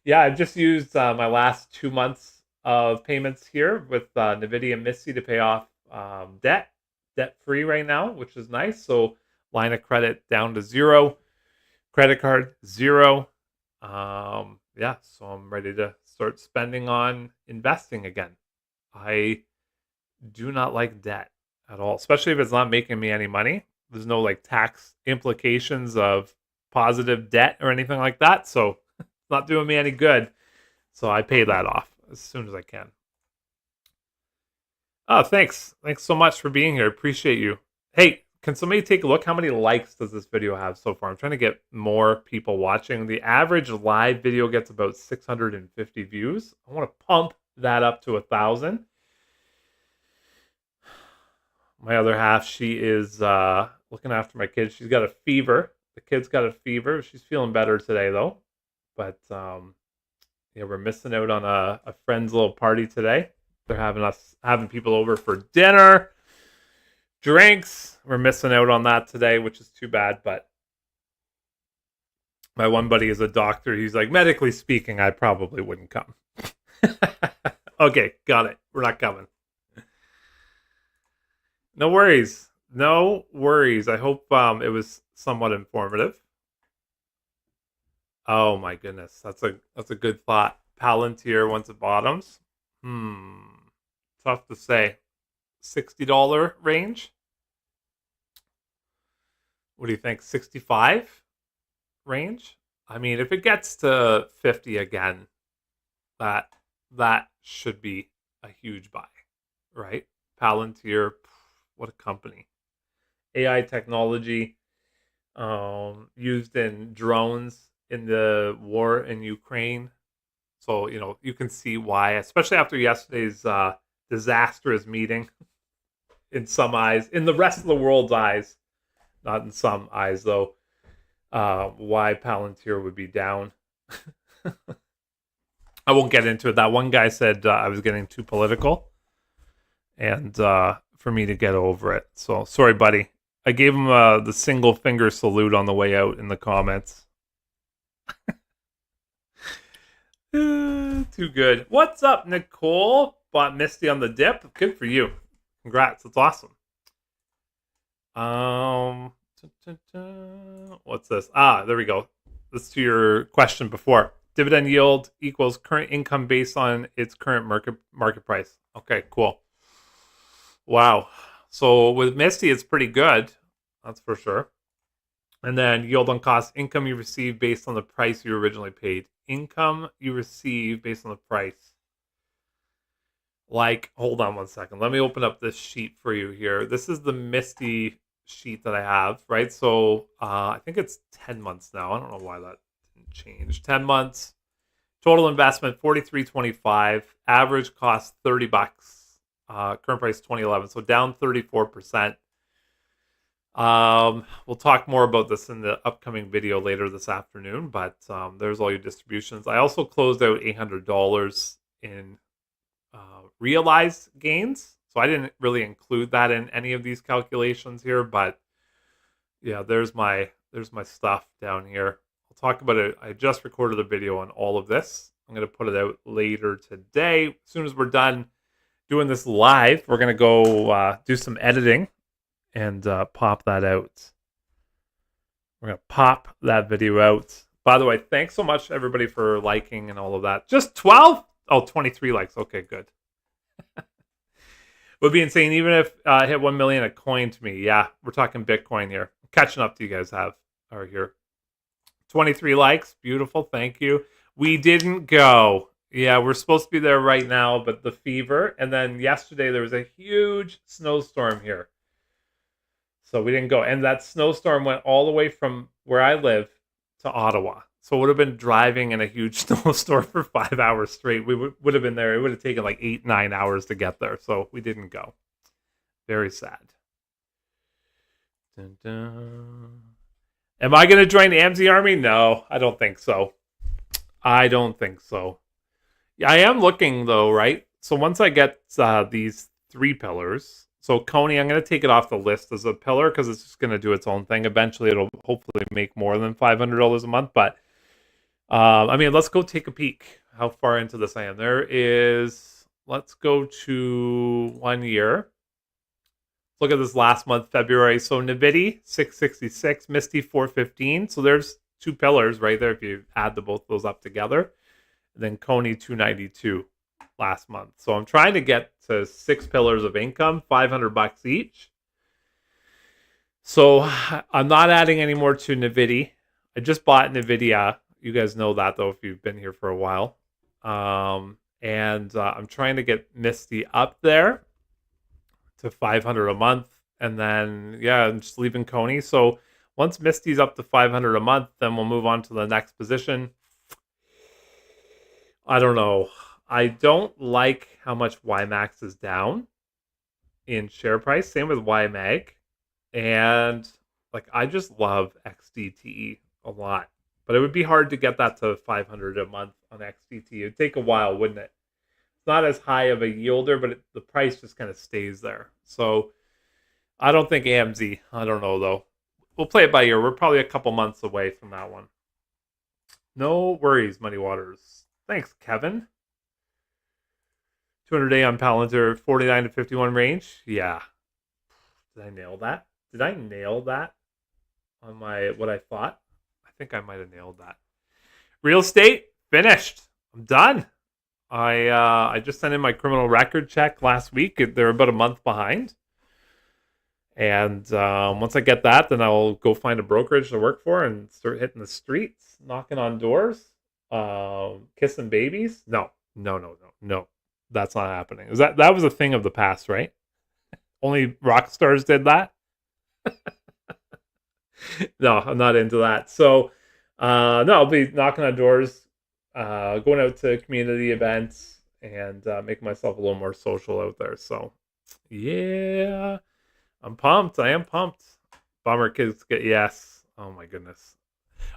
Speaker 1: Yeah, I've just used my last 2 months of payments here with NVDA and MSTY to pay off debt free right now, which is nice. So line of credit down to zero, credit card zero. Yeah, so I'm ready to start spending on investing again. I do not like debt at all, especially if it's not making me any money. There's no like tax implications of positive debt or anything like that. So it's not doing me any good. So I pay that off as soon as I can. Oh, thanks. Thanks so much for being here. Appreciate you. Hey, can somebody take a look? How many likes does this video have so far? I'm trying to get more people watching. The average live video gets about 650 views. I want to pump that up to 1,000. My other half, she is looking after my kids. She's got a fever. The kid's got a fever. She's feeling better today, though. But yeah, we're missing out on a friend's little party today. They're having people over for dinner, drinks. We're missing out on that today, which is too bad. But my one buddy is a doctor. He's like, medically speaking, I probably wouldn't come. Okay, got it. We're not coming. No worries. No worries. I hope it was somewhat informative. Oh my goodness. That's a good thought. Palantir once it bottoms. Tough to say. $60 range? What do you think? 65 range? I mean, if it gets to 50 again, that should be a huge buy, right? Palantir, what a company. AI technology used in drones in the war in Ukraine. So, you can see why, especially after yesterday's disastrous meeting in some eyes, in the rest of the world's eyes, not in some eyes, though, why Palantir would be down. I won't get into it. That one guy said I was getting too political, and for me to get over it. So, sorry, buddy. I gave him the single finger salute on the way out in the comments. Too good. What's up, Nicole? Bought MSTY on the dip. Good for you. Congrats. That's awesome. What's this? There we go. This to your question before. Dividend yield equals current income based on its current market price. Okay, cool. Wow. So with MSTY, it's pretty good. That's for sure. And then yield on cost, income you receive based on the price you originally paid. Income you receive based on the price. Like, hold on one second. Let me open up this sheet for you here. This is the MSTY sheet that I have, right? So I think it's 10 months now. I don't know why that didn't change. 10 months. Total investment, $43.25. Average cost, $30. Current price, $20.11. So down 34%. We'll talk more about this in the upcoming video later this afternoon, but there's all your distributions. I also closed out $800 in realized gains, so I didn't really include that in any of these calculations here, but yeah, there's my stuff down here. I'll talk about it. I just recorded a video on all of this. I'm going to put it out later today. As soon as we're done doing this live, we're going to go do some editing and pop that out. We're going to pop that video out. By the way, thanks so much, everybody, for liking and all of that. Just 12? Oh, 23 likes. Okay, good. Would be insane even if I hit 1 million a coin to me. Yeah, we're talking Bitcoin here. Catching up to you guys are here. 23 likes. Beautiful. Thank you. We didn't go. Yeah, we're supposed to be there right now, but the fever. And then yesterday there was a huge snowstorm here. So we didn't go. And that snowstorm went all the way from where I live to Ottawa. So it would have been driving in a huge snowstorm for 5 hours straight. We would have been there. It would have taken like 8-9 hours to get there. So we didn't go. Very sad. Dun, dun. Am I going to join the AMZ Army? No, I don't think so. I don't think so. I am looking though, right? So once I get these 3 pillars, So CONY, I'm going to take it off the list as a pillar because it's just going to do its own thing. Eventually, it'll hopefully make more than $500 a month. But I mean, let's go take a peek how far into this I am. There is, let's go to 1 year. Look at this last month, February. So NVDY 666, MSTY 415. So there's two pillars right there if you add both those up together. And then CONY 292 last month. So I'm trying to get to 6 pillars of income, $500 each. So I'm not adding any more to NVDY. I just bought NVIDIA. You guys know that though if you've been here for a while. And I'm trying to get MSTY up there to 500 a month, and then I'm just leaving CONY. So once MSTY's up to 500 a month, then we'll move on to the next position. I don't know. I don't like how much YieldMax is down in share price. Same with YMAG, and like I just love XDTE a lot, but it would be hard to get that to 500 a month on XDTE. It'd take a while, wouldn't it? Not as high of a yielder, but the price just kind of stays there. So I don't think AMZ. I don't know, though. We'll play it by ear. We're probably a couple months away from that one. No worries, Muddy Waters. Thanks, Kevin. 200-day on Palantir, 49 to 51 range. Yeah. Did I nail that? Did I nail that on what I thought? I think I might have nailed that. Real estate, finished. I'm done. I just sent in my criminal record check last week. They're about a month behind. And once I get that, then I'll go find a brokerage to work for and start hitting the streets, knocking on doors, kissing babies. No. That's not happening. That was a thing of the past, right? Only rock stars did that? No, I'm not into that. So, no, I'll be knocking on doors, going out to community events, and making myself a little more social out there. So, yeah, I'm pumped. I am pumped. Bummer kids get yes. Oh my goodness.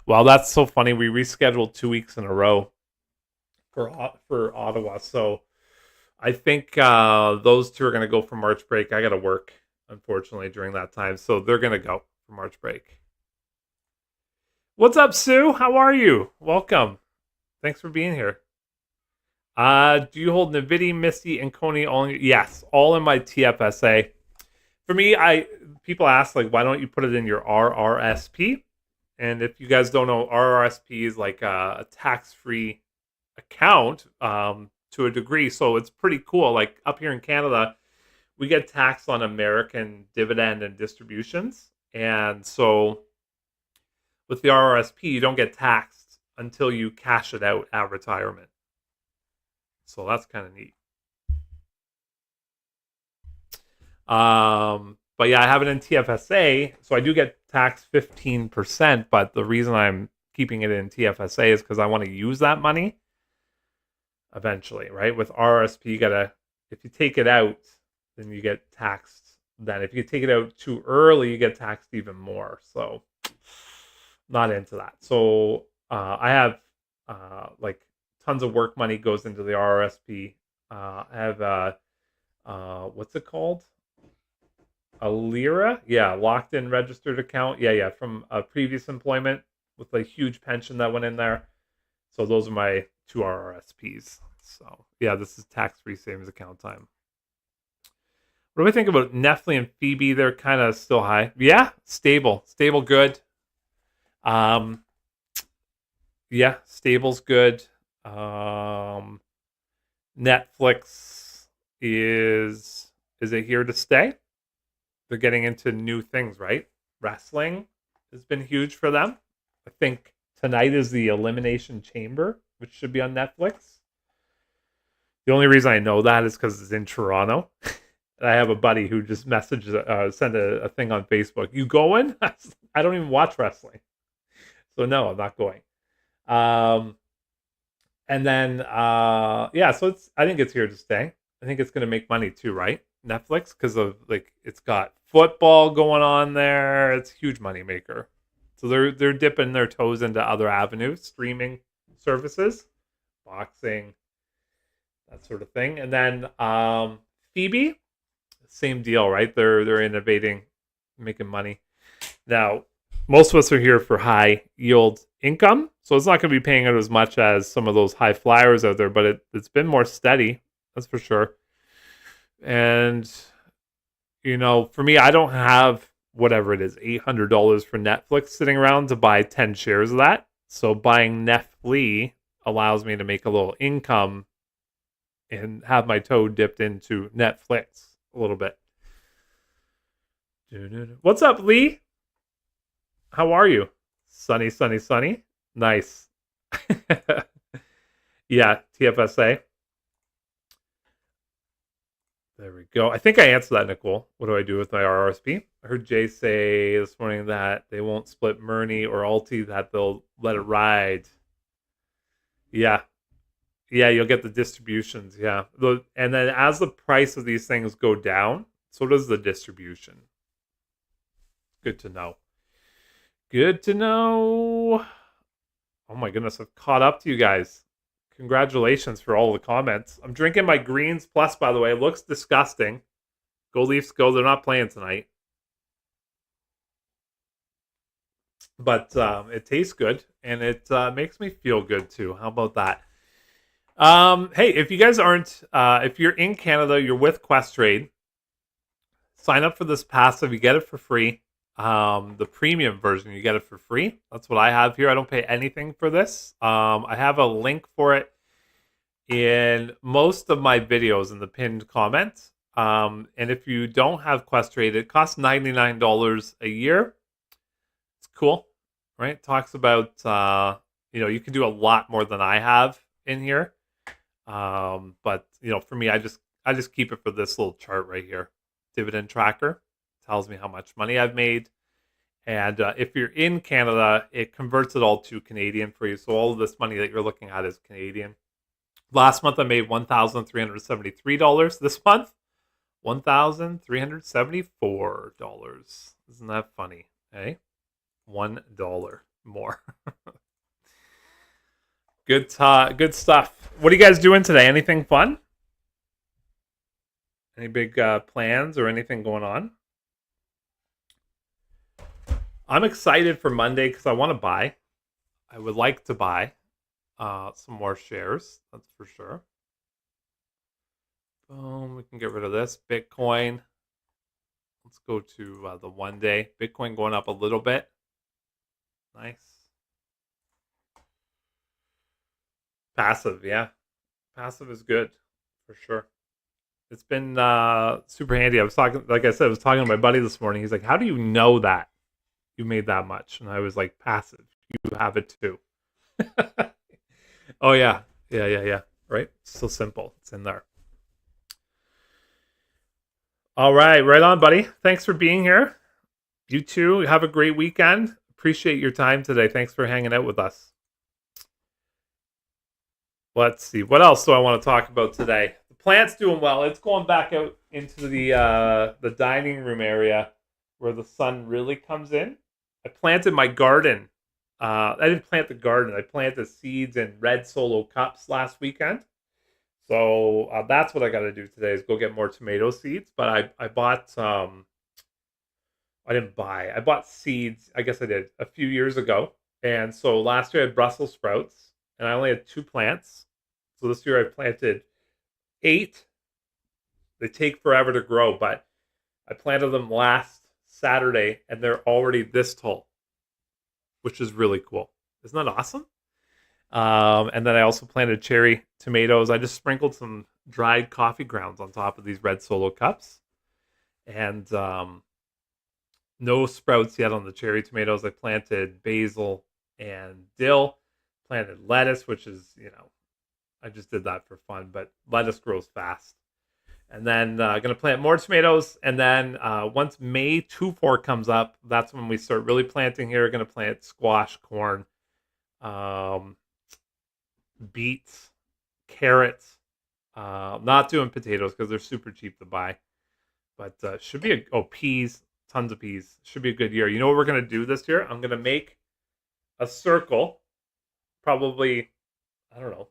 Speaker 1: Well, that's so funny. We rescheduled 2 weeks in a row for Ottawa. So I think those two are going to go for March break. I got to work, unfortunately, during that time. So they're going to go for March break. What's up, Sue? How are you? Welcome. Thanks for being here. Do you hold NVDY, MSTY, and CONY all in? Yes, all in my TFSA. For me, people ask, like, why don't you put it in your RRSP? And if you guys don't know, RRSP is like a tax-free account to a degree. So it's pretty cool. Like up here in Canada, we get taxed on American dividend and distributions. And so with the RRSP, you don't get taxed until you cash it out at retirement. So that's kind of neat. But yeah, I have it in TFSA, so I do get taxed 15%, but the reason I'm keeping it in TFSA is because I want to use that money eventually, right? With RRSP, if you take it out, then you get taxed. Then if you take it out too early, you get taxed even more. So not into that. So I have like tons of work money goes into the RRSP. I have what's it called? A LIRA, locked in registered account. From a previous employment with a huge pension that went in there. So those are my 2 RRSPs. So this is tax-free savings account time. What do we think about Nestle and Phoebe? They're kind of still high. Yeah, stable, good. Stable's good. Netflix is it here to stay? They're getting into new things, right? Wrestling has been huge for them. I think tonight is the Elimination Chamber, which should be on Netflix. The only reason I know that is because it's in Toronto. And I have a buddy who just sent a thing on Facebook. You going? I don't even watch wrestling. So no, I'm not going. And then, so I think it's here to stay. I think it's going to make money too, right? Netflix, because of it's got football going on there. It's a huge money maker. So they're dipping their toes into other avenues, streaming services, boxing, that sort of thing. And then Phoebe. same deal, right? They're innovating, making money. Now, most of us are here for high yield income, so it's not going to be paying out as much as some of those high flyers out there, but it's been more steady, that's for sure. And for me, I don't have whatever it is, $800 for Netflix sitting around to buy 10 shares of that. So buying Netflix allows me to make a little income and have my toe dipped into Netflix a little bit. What's up, Lee? How are you? Sunny, sunny, sunny. Nice. Yeah, TFSA. There we go. I think I answered that, Nicole. What do I do with my RRSP? I heard Jay say this morning that they won't split Murni or Alti, that they'll let it ride. Yeah. Yeah, you'll get the distributions. Yeah. And then as the price of these things go down, so does the distribution. Good to know. Good to know. Oh my goodness, I've caught up to you guys. Congratulations for all the comments. I'm drinking my Greens Plus, by the way. It looks disgusting. Go Leafs, go. They're not playing tonight. But it tastes good, and it makes me feel good, too. How about that? Hey, if you guys aren't, if you're in Canada, you're with Questrade, sign up for this passive. You get it for free. The premium version, you get it for free. That's what I have here. I don't pay anything for this. I have a link for it in most of my videos in the pinned comment. And if you don't have Questrade, it costs $99 a year. It's cool, right? It talks about, you can do a lot more than I have in here. But for me, I just keep it for this little chart right here. Dividend tracker tells me how much money I've made. And if you're in Canada, it converts it all to Canadian for you. So all of this money that you're looking at is Canadian. Last month, I made $1,373. This month, $1,374. Isn't that funny? Hey, $1 more. Good stuff. What are you guys doing today? Anything fun? Any big plans or anything going on? I'm excited for Monday because I want to buy. I would like to buy some more shares. That's for sure. Boom. We can get rid of this. Bitcoin. Let's go to the 1 day. Bitcoin going up a little bit. Nice. Passive, yeah. Passive is good for sure. It's been super handy. I was talking to my buddy this morning. He's like, "How do you know that you made that much?" And I was like, "Passive. You have it too." Oh yeah. Right? It's so simple. It's in there. All right, right on, buddy. Thanks for being here. You too. Have a great weekend. Appreciate your time today. Thanks for hanging out with us. Let's see. What else do I want to talk about today? The plant's doing well. It's going back out into the dining room area where the sun really comes in. I planted my garden. I didn't plant the garden. I planted seeds in red solo cups last weekend. So that's what I got to do today is go get more tomato seeds. But I bought I didn't buy. I bought seeds. I guess I did a few years ago. And so last year I had Brussels sprouts, and I only had 2 plants. So this year I planted 8. They take forever to grow, but I planted them last Saturday, and they're already this tall, which is really cool. Isn't that awesome? And then I also planted cherry tomatoes. I just sprinkled some dried coffee grounds on top of these red solo cups. And no sprouts yet on the cherry tomatoes. I planted basil and dill. Planted lettuce, which is, I just did that for fun, but lettuce grows fast. And then going to plant more tomatoes. And then once May 2-4 comes up, that's when we start really planting here. We're going to plant squash, corn, beets, carrots. Not doing potatoes because they're super cheap to buy. But should be peas, tons of peas. Should be a good year. You know what we're going to do this year? I'm going to make a circle, probably, I don't know,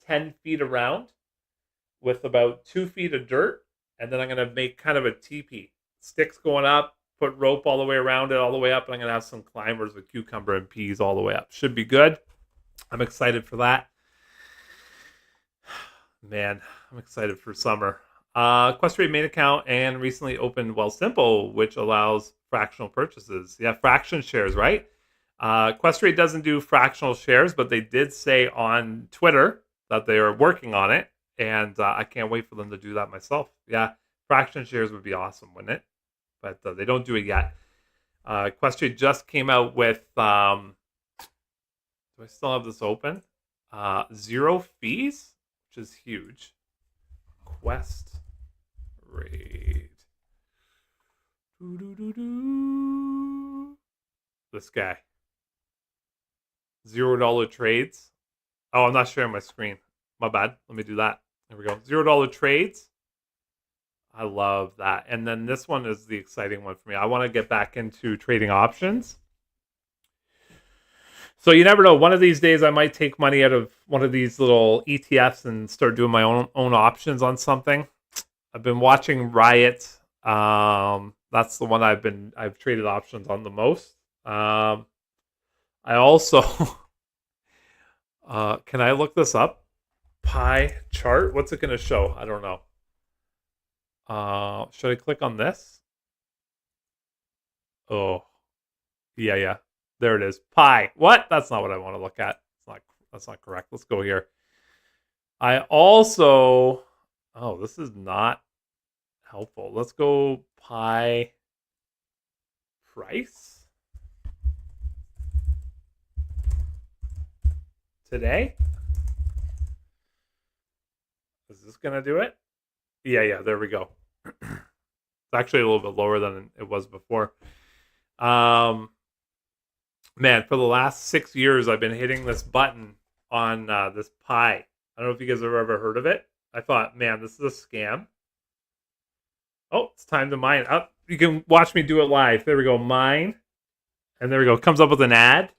Speaker 1: 10 feet around, with about 2 feet of dirt, and then I'm going to make kind of a teepee. Sticks going up, put rope all the way around it, all the way up, and I'm going to have some climbers with cucumber and peas all the way up. Should be good. I'm excited for that. Man, I'm excited for summer. Questrade main account and recently opened Wealthsimple, which allows fractional purchases. Yeah, fraction shares, right? Questrade doesn't do fractional shares, but they did say on Twitter that they are working on it, and I can't wait for them to do that myself. Yeah, fraction shares would be awesome, wouldn't it? But they don't do it yet. Questrade just came out with, do I still have this open? 0 fees, which is huge. Questrade. This guy. $0 trades. Oh, I'm not sharing my screen. My bad. Let me do that. There we go. $0 trades. I love that. And then this one is the exciting one for me. I want to get back into trading options. So you never know. One of these days I might take money out of one of these little ETFs and start doing my own options on something. I've been watching Riot. That's the one I've traded options on the most. I also can I look this up? Pie chart. What's it going to show? I don't know. Should I click on this? Oh, yeah. There it is. Pie. What? That's not what I want to look at. That's not correct. Let's go here. I also. Oh, this is not helpful. Let's go pie price today. Is this gonna do it? Yeah. There we go. It's actually a little bit lower than it was before. Man, for the last 6 years, I've been hitting this button on this pie. I don't know if you guys have ever heard of it. I thought, man, this is a scam. Oh, it's time to mine. Oh, you can watch me do it live. There we go, mine. And there we go. It comes up with an ad.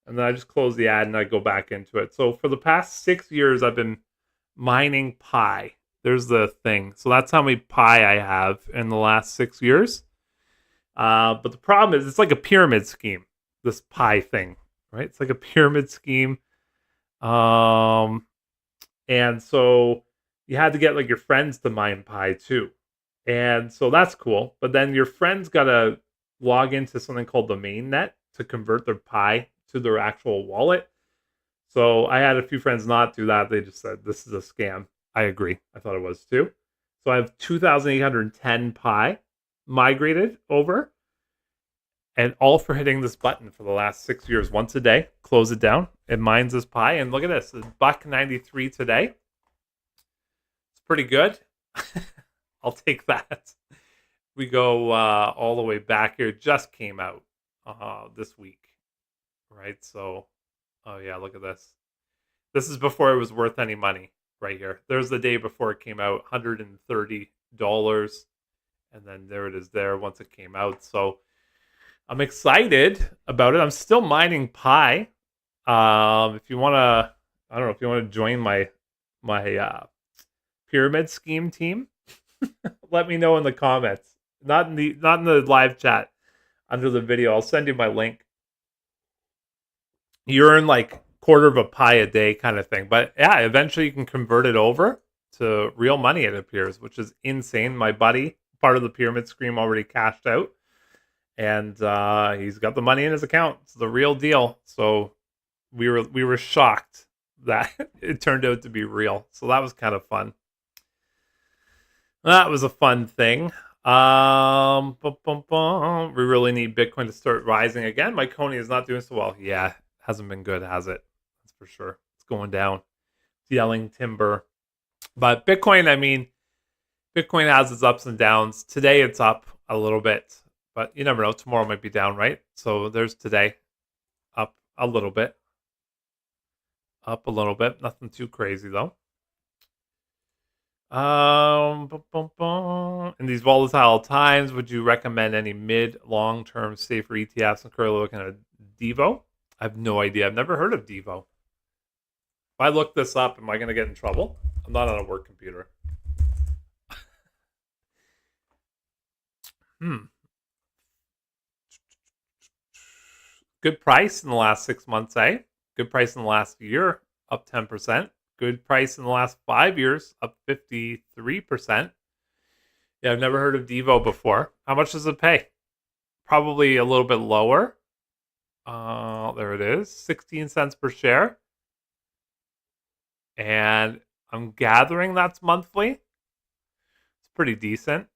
Speaker 1: And then I just close the ad and I go back into it. So for the past 6 years, I've been mining pie. There's the thing. So that's how many pie I have in the last 6 years. But the problem is it's like a pyramid scheme, this pie thing, right? It's like a pyramid scheme. And so you had to get like your friends to mine pie too. And so that's cool. But then your friends got to log into something called the mainnet to convert their pie to their actual wallet. So I had a few friends not do that. They just said, this is a scam. I agree. I thought it was too. So I have 2,810 pie migrated over, and all for hitting this button for the last 6 years. Once a day, close it down. It mines this pie, and look at this. It's $1.93 today. It's pretty good. I'll take that. We go all the way back here. It just came out this week, right? So, oh yeah, look at this. This is before it was worth any money right here. There's the day before it came out, $130. And then there it is there once it came out. So I'm excited about it. I'm still mining pie. If you want to, I don't know, if you want to join my pyramid scheme team, let me know in the comments. Not in the live chat under the video. I'll send you my link. You earn like quarter of a pie a day kind of thing. But yeah, eventually you can convert it over to real money, it appears, which is insane. My buddy, part of the pyramid scheme, already cashed out. And he's got the money in his account. It's the real deal. So we were shocked that it turned out to be real. So that was kind of fun. That was a fun thing. We really need Bitcoin to start rising again. My CONY is not doing so well. Yeah, hasn't been good, has it? That's for sure. It's going down. It's yelling timber. But Bitcoin, I mean, Bitcoin has its ups and downs. Today it's up a little bit, but you never know. Tomorrow might be down, right? So there's today up a little bit. Up a little bit. Nothing too crazy though. In these volatile times, would you recommend any mid, long-term safer ETFs? I'm currently looking at Devo. I have no idea. I've never heard of Devo. If I look this up, am I going to get in trouble? I'm not on a work computer. Good price in the last 6 months, eh? Good price in the last year, up 10%. Good price in the last 5 years, up 53%. Yeah, I've never heard of Devo before. How much does it pay? Probably a little bit lower. There it is, 16 cents per share. And I'm gathering that's monthly. It's pretty decent.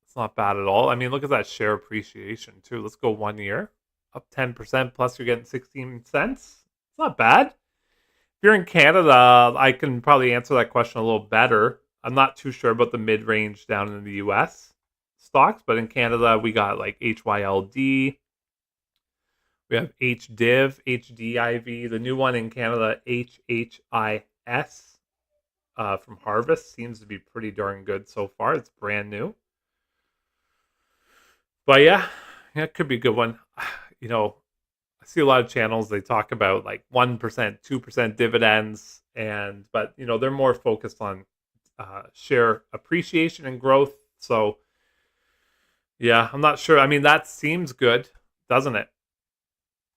Speaker 1: It's not bad at all. I mean, look at that share appreciation too. Let's go 1 year. Up 10%, plus you're getting 16 cents. It's not bad. If you're in Canada, I can probably answer that question a little better. I'm not too sure about the mid-range down in the US stocks, but in Canada, we got like HYLD. We have HDIV, HDIV. The new one in Canada, HHIS from Harvest. Seems to be pretty darn good so far. It's brand new. But yeah, it could be a good one. You know, I see a lot of channels, they talk about like 1%, 2% dividends, but you know, they're more focused on share appreciation and growth. So yeah, I'm not sure. I mean, that seems good, doesn't it?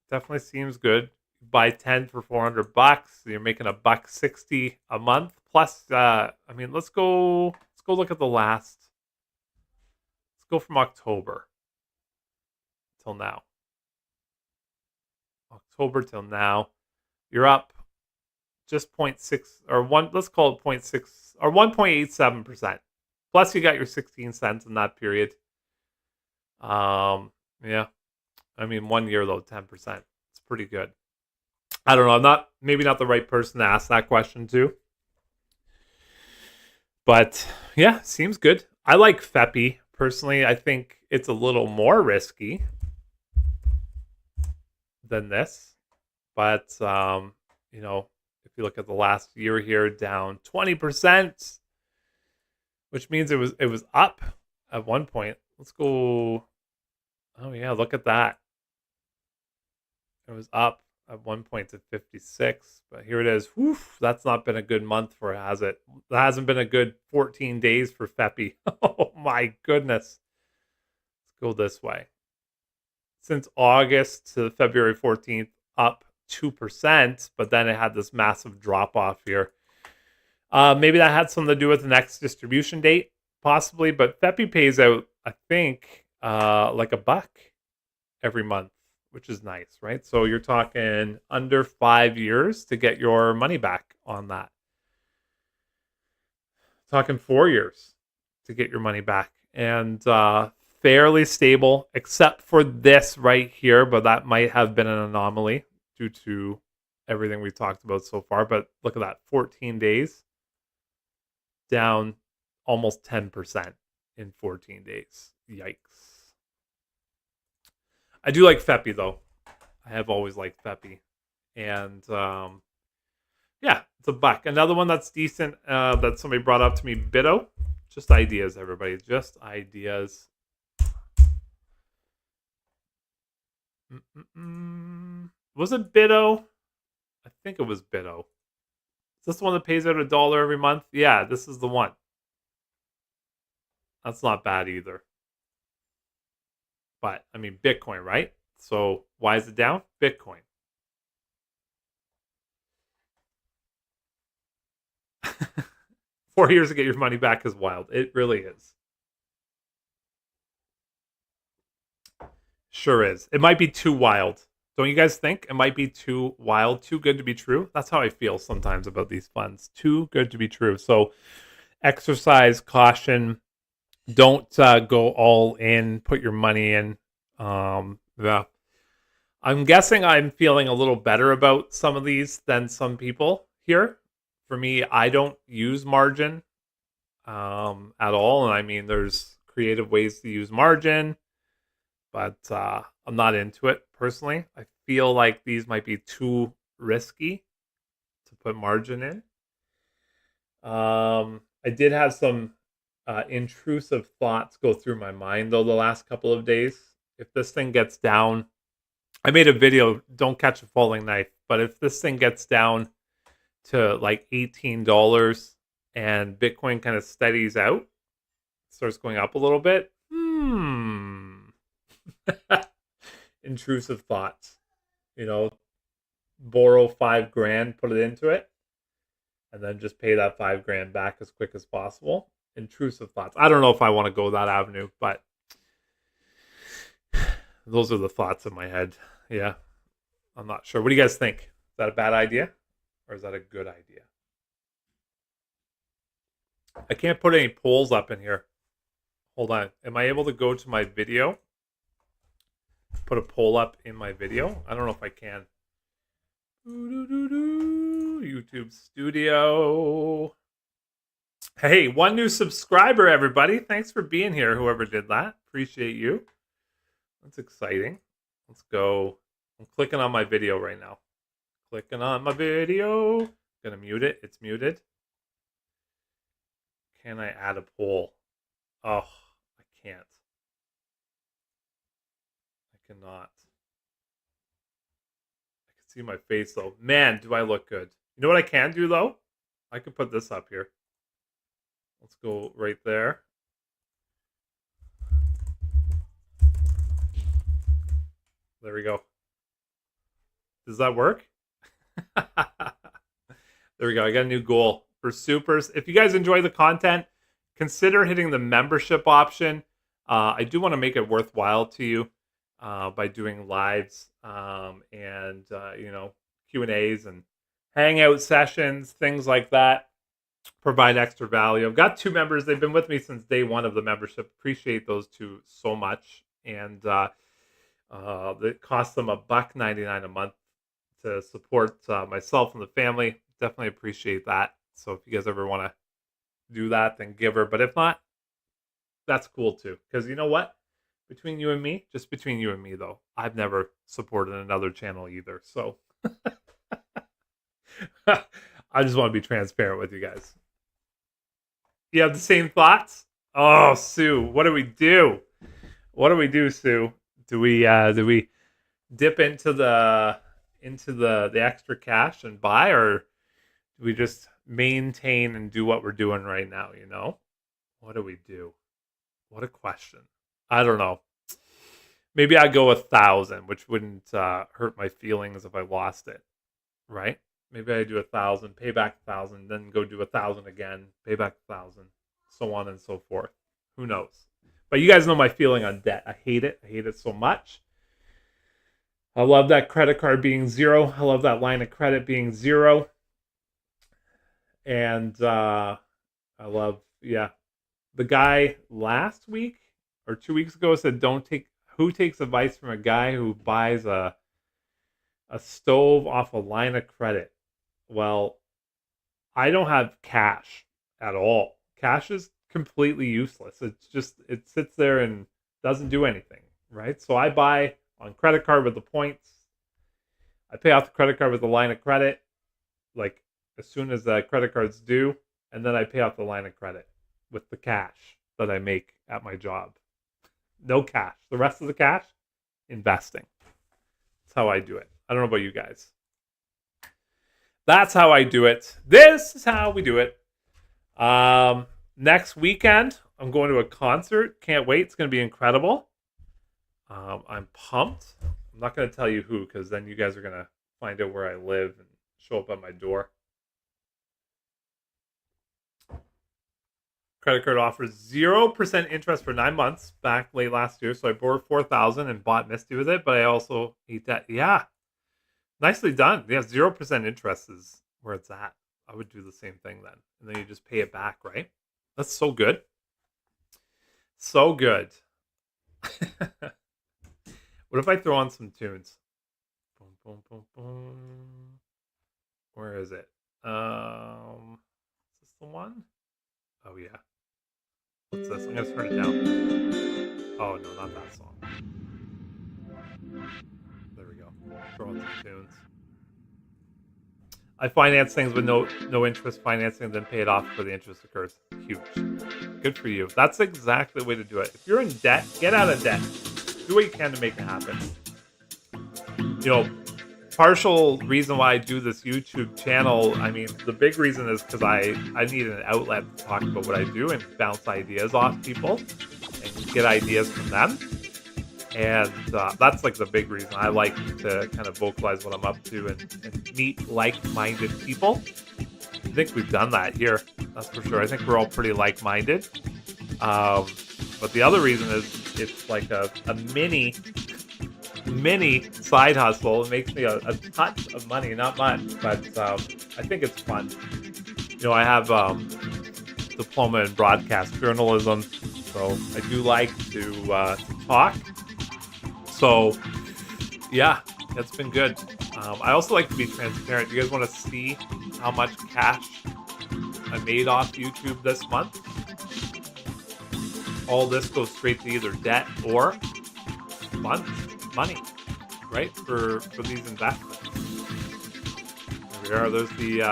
Speaker 1: Definitely seems good. Buy 10 for $400. You're making $1.60 a month. Plus, I mean, let's go look at the last. Let's go from October till now. October till now, you're up just 0.6 or 1. Let's call it 0.6 or 1.87%. Plus, you got your 16 cents in that period. Yeah. I mean, 1 year though, 10%. It's pretty good. I don't know. I'm not maybe not the right person to ask that question to. But yeah, seems good. I like FEPI personally. I think it's a little more risky than this. But you know, if you look at the last year here, down 20%, which means it was up at one point. Let's go. Oh yeah, look at that. It was up at one point to 56, but here it is. Whew, that's not been a good month for, has it? That hasn't been a good 14 days for FEPI. Oh my goodness. Let's go this way. Since August to February 14th, up 2%, but then it had this massive drop off here. Maybe that had something to do with the next distribution date, possibly, but FEPI pays out, I think, like $1 every month, which is nice, right? So you're talking under 5 years to get your money back on that. Talking 4 years to get your money back. And fairly stable, except for this right here, but that might have been an anomaly due to everything we talked about so far. But look at that, 14 days, down almost 10% in 14 days. Yikes. I do like FEPI though. I have always liked FEPI. And yeah, it's $1. Another one that's decent that somebody brought up to me, Bitto. Just ideas, everybody. Just ideas. Was it Bitto? I think it was Bitto. Is this the one that pays out $1 every month? Yeah, this is the one. That's not bad either. But, I mean, Bitcoin, right? So, why is it down? Bitcoin. $4 years to get your money back is wild. It really is. Sure is. It might be too wild. Don't you guys think? It might be too wild, too good to be true. That's how I feel sometimes about these funds. Too good to be true. So, exercise caution. Don't go all in. Put your money in. Yeah. I'm guessing I'm feeling a little better about some of these than some people here. For me, I don't use margin at all. And I mean, there's creative ways to use margin, but I'm not into it personally. I feel like these might be too risky to put margin in. I did have some intrusive thoughts go through my mind, though, the last couple of days. If this thing gets down, I made a video, don't catch a falling knife, but if this thing gets down to like $18 and Bitcoin kind of steadies out, starts going up a little bit. Intrusive thoughts. You know, borrow $5,000, put it into it, and then just pay that $5,000 back as quick as possible. Intrusive thoughts. I don't know if I want to go that avenue, but those are the thoughts in my head. Yeah, I'm not sure. What do you guys think? Is that a bad idea, or is that a good idea? I can't put any polls up in here. Hold on. Am I able to go to my video? Put a poll up in my video? I don't know if I can. YouTube Studio. Hey, one new subscriber, everybody. Thanks for being here, whoever did that. Appreciate you. That's exciting. Let's go. I'm clicking on my video right now. Clicking on my video. Gonna mute it. It's muted. Can I add a poll? Oh, I can't. I cannot. I can see my face though. Man, do I look good. You know what I can do though? I can put this up here. Let's go right there. There we go. Does that work? There we go. I got a new goal for supers. If you guys enjoy the content, consider hitting the membership option. I do want to make it worthwhile to you by doing lives and you know, Q&As and hangout sessions, things like that. Provide extra value. I've got 2 members. They've been with me since day 1 of the membership. Appreciate those 2 so much. And it costs them $1.99 a month to support myself and the family. Definitely appreciate that. So if you guys ever want to do that, then give her. But if not, that's cool too. Because you know what? Between you and me, just between you and me though, I've never supported another channel either. So I just want to be transparent with you guys. You have the same thoughts? Oh, Sue, what do we do? What do we do, Sue? Do we dip into the extra cash and buy, or do we just maintain and do what we're doing right now, you know? What do we do? What a question. I don't know. Maybe I go 1,000, which wouldn't hurt my feelings if I lost it, right? Maybe I do 1,000, pay back 1,000, then go do 1,000 again, pay back 1,000, so on and so forth. Who knows? But you guys know my feeling on debt. I hate it. I hate it so much. I love that credit card being 0. I love that line of credit being 0. And I love, yeah. The guy last week or 2 weeks ago said, who takes advice from a guy who buys a stove off a line of credit? Well, I don't have cash at all. Cash is completely useless. It's just, it sits there and doesn't do anything, right? So I buy on credit card with the points. I pay off the credit card with the line of credit, like as soon as the credit card's due, and then I pay off the line of credit with the cash that I make at my job. No cash. The rest of the cash, investing. That's how I do it. I don't know about you guys. That's how I do it. This is how we do it. Next weekend, I'm going to a concert. Can't wait. It's going to be incredible. I'm pumped. I'm not going to tell you who, because then you guys are going to find out where I live and show up at my door. Credit card offers 0% interest for 9 months back late last year. So I borrowed $4,000 and bought MSTY with it, but I also ate that. Yeah. Nicely done. Yeah, 0% interest is where it's at. I would do the same thing then. And then you just pay it back, right? That's so good. So good. What if I throw on some tunes? Boom, boom, boom, boom. Where is it? Is this the one? Oh, yeah. What's this? I'm going to turn it down. Oh, no, not that song. There we go. Throw on some tunes. I finance things with no interest financing, then pay it off before the interest occurs. Huge. Good for you. That's exactly the way to do it. If you're in debt, get out of debt. Do what you can to make it happen. You know, partial reason why I do this YouTube channel, I mean, the big reason is because I need an outlet to talk about what I do and bounce ideas off people and get ideas from them. And that's like the big reason I like to kind of vocalize what I'm up to and meet like-minded people. I think we've done that here, that's for sure. I think we're all pretty like-minded. But the other reason is it's like a mini side hustle. It makes me a touch of money, not much, but I think it's fun. You know, I have diploma in broadcast journalism, so I do like to talk. So yeah, it's been good. I also like to be transparent. You guys want to see how much cash I made off YouTube this month? All this goes straight to either debt or money, right? For these investments. There we are. There's the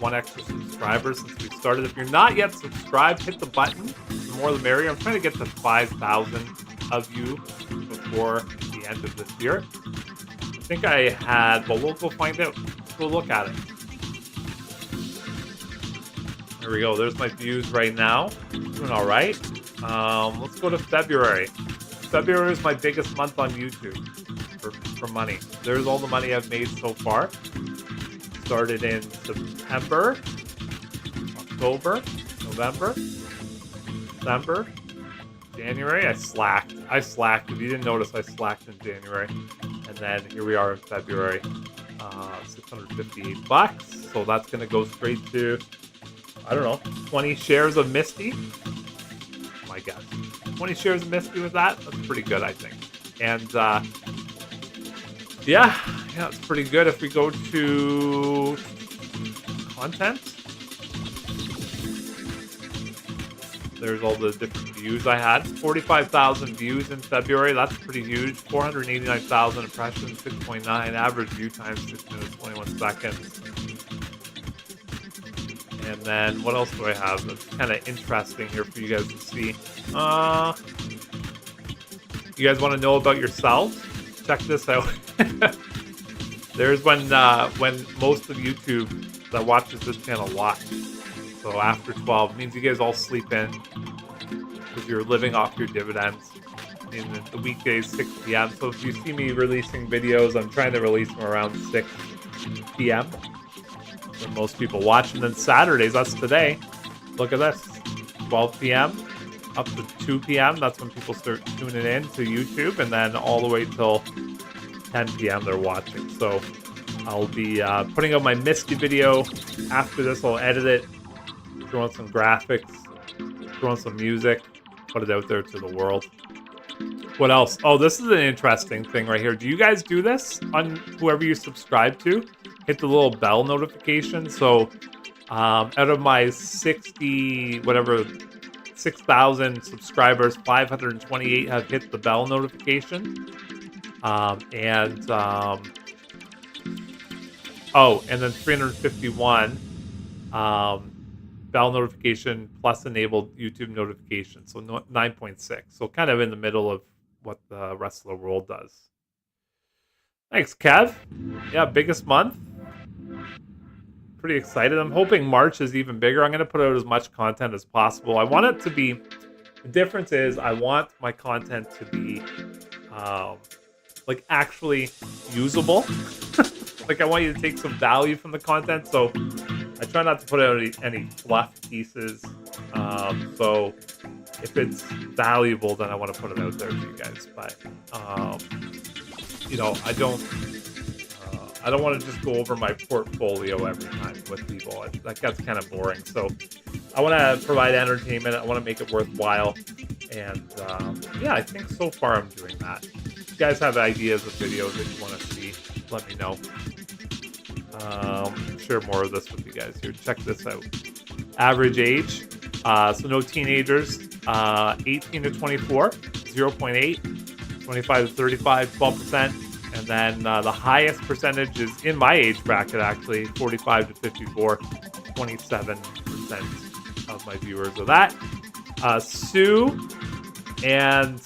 Speaker 1: one extra subscriber since we started. If you're not yet subscribed, hit the button. The more the merrier. I'm trying to get to 5,000 of you before the end of this year. I think I had, but we'll go find out. Let's go look at it. There we go. There's my views right now. Doing all right. Let's go to February. February is my biggest month on YouTube for money. There's all the money I've made so far. Started in September, October, November, December, January. I slacked. If you didn't notice, I slacked in January. And then here we are in February. $658. So that's going to go straight to, I don't know, 20 shares of MSTY. My guess. 20 shares of MSTY with that? That's pretty good, I think. And yeah, it's pretty good. If we go to content, there's all the different views I had. 45,000 views in February. That's pretty huge. 489,000 impressions, 6.9 average view time, 6 minutes, 21 seconds. And then what else do I have that's kind of interesting here for you guys to see? You guys want to know about yourselves? Check this out. There's when most of YouTube that watches this channel watch. So after 12 means you guys all sleep in because you're living off your dividends. In the weekdays, 6 p.m. So if you see me releasing videos, I'm trying to release them around 6 p.m. when most people watch. And then Saturdays, that's today. Look at this, 12 p.m. up to 2 p.m. That's when people start tuning in to YouTube, and then all the way till 10 p.m. they're watching. So I'll be putting out my MSTY video after this. I'll edit it, throw in some graphics, throw in some music, put it out there to the world. What else? Oh, this is an interesting thing right here. Do you guys do this on whoever you subscribe to? Hit the little bell notification. So out of my 6,000 subscribers, 528 have hit the bell notification. Oh, and then 351 bell notification plus enabled YouTube notification. So 9.6. So kind of in the middle of what the rest of the world does. Thanks, Kev. Yeah, biggest month. Pretty excited. I'm hoping March is even bigger. I'm going to put out as much content as possible. I want it to be, the difference is I want my content to be like actually usable. Like I want you to take some value from the content. So I try not to put out any fluff pieces. So if it's valuable, then I want to put it out there for you guys. But you know, I don't want to just go over my portfolio every time with people. That gets kind of boring. So I want to provide entertainment. I want to make it worthwhile. And yeah, I think so far I'm doing that. If you guys have ideas of videos that you want to see, let me know. Share more of this with you guys here. Check this out. Average age. So no teenagers. 18 to 24, 0.8. 25 to 35, 12%. And then the highest percentage is in my age bracket, actually, 45 to 54, 27% of my viewers are that. Sue and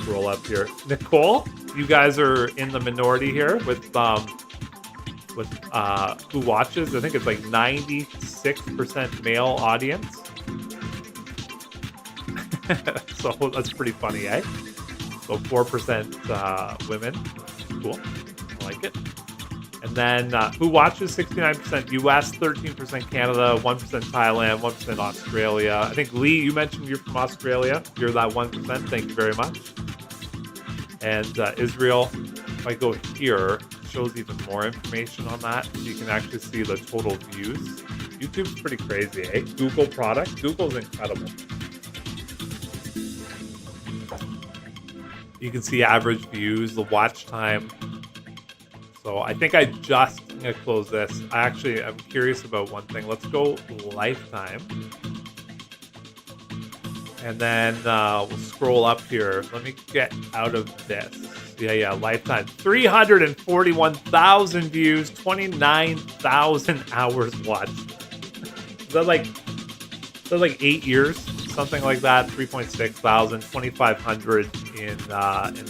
Speaker 1: scroll up here. Nicole, you guys are in the minority here with who watches. I think it's like 96% male audience. So that's pretty funny, eh? So 4% women. Cool. I like it. And then who watches? 69% US, 13% Canada, 1% Thailand, 1% Australia. I think, Lee, you mentioned you're from Australia. You're that 1%. Thank you very much. And Israel, if I go here, it shows even more information on that. So you can actually see the total views. YouTube's pretty crazy, eh? Google product. Google's incredible. You can see average views, the watch time. So I think I'm gonna close this. I'm curious about one thing. Let's go lifetime. And then we'll scroll up here. Let me get out of this. Yeah, lifetime. 341,000 views, 29,000 hours watched. Is that like 8 years? Something like that. 3.6 thousand, 2,500 in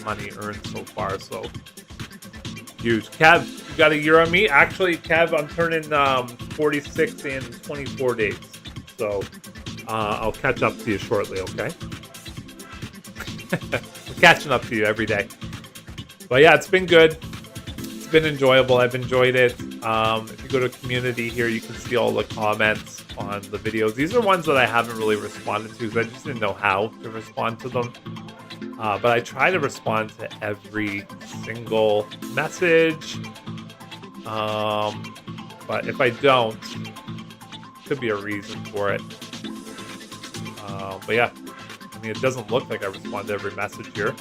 Speaker 1: money earned so far. So huge. Kev, you got a year on me? Actually, Kev, I'm turning 46 in 24 days. So I'll catch up to you shortly, okay? I'm catching up to you every day. But yeah, it's been good. It's been enjoyable. I've enjoyed it. If you go to community here, you can see all the comments on the videos. These are ones that I haven't really responded to because I just didn't know how to respond to them. But I try to respond to every single message. But if I don't, could be a reason for it. But yeah, I mean, it doesn't look like I respond to every message here.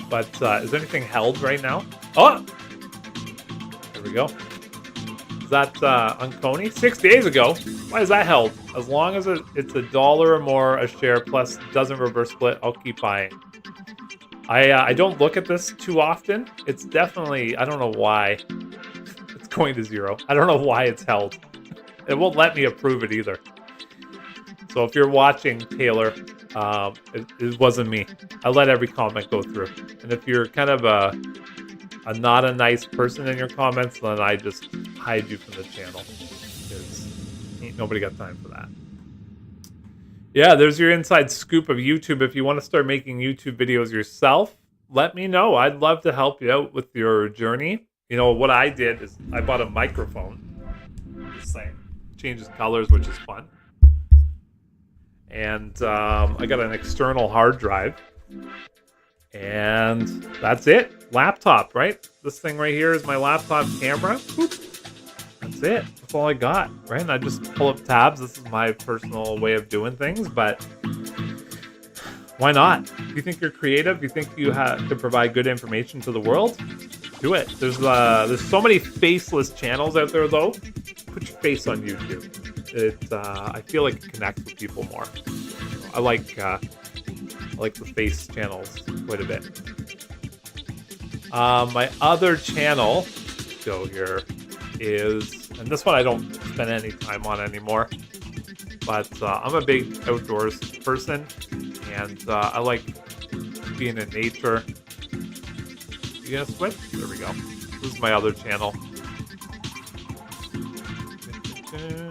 Speaker 1: But is anything held right now? Oh! There we go. Is that on CONY? 6 days ago. Why is that held? As long as it's $1 or more a share plus doesn't reverse split, I'll keep buying. I don't look at this too often. It's definitely, I don't know why it's going to zero. I don't know why it's held. It won't let me approve it either. So if you're watching, Taylor, it wasn't me. I let every comment go through. And if you're kind of a not a nice person in your comments, then I just hide you from the channel. Because ain't nobody got time for that. Yeah, there's your inside scoop of YouTube. If you want to start making YouTube videos yourself, let me know. I'd love to help you out with your journey. You know, what I did is I bought a microphone. This thing changes colors, which is fun. And I got an external hard drive. And that's it. Laptop, right? This thing right here is my laptop camera. Boop. That's it. That's all I got, right? And I just pull up tabs. This is my personal way of doing things, but why not? If you think you're creative, you think you can provide good information to the world, do it. There's so many faceless channels out there, though. Put your face on YouTube. I feel like it connects with people more. I like the face channels quite a bit. My other channel, let's go here, is, and this one I don't spend any time on anymore, but I'm a big outdoors person, and I like being in nature. You gonna switch? There we go. This is my other channel.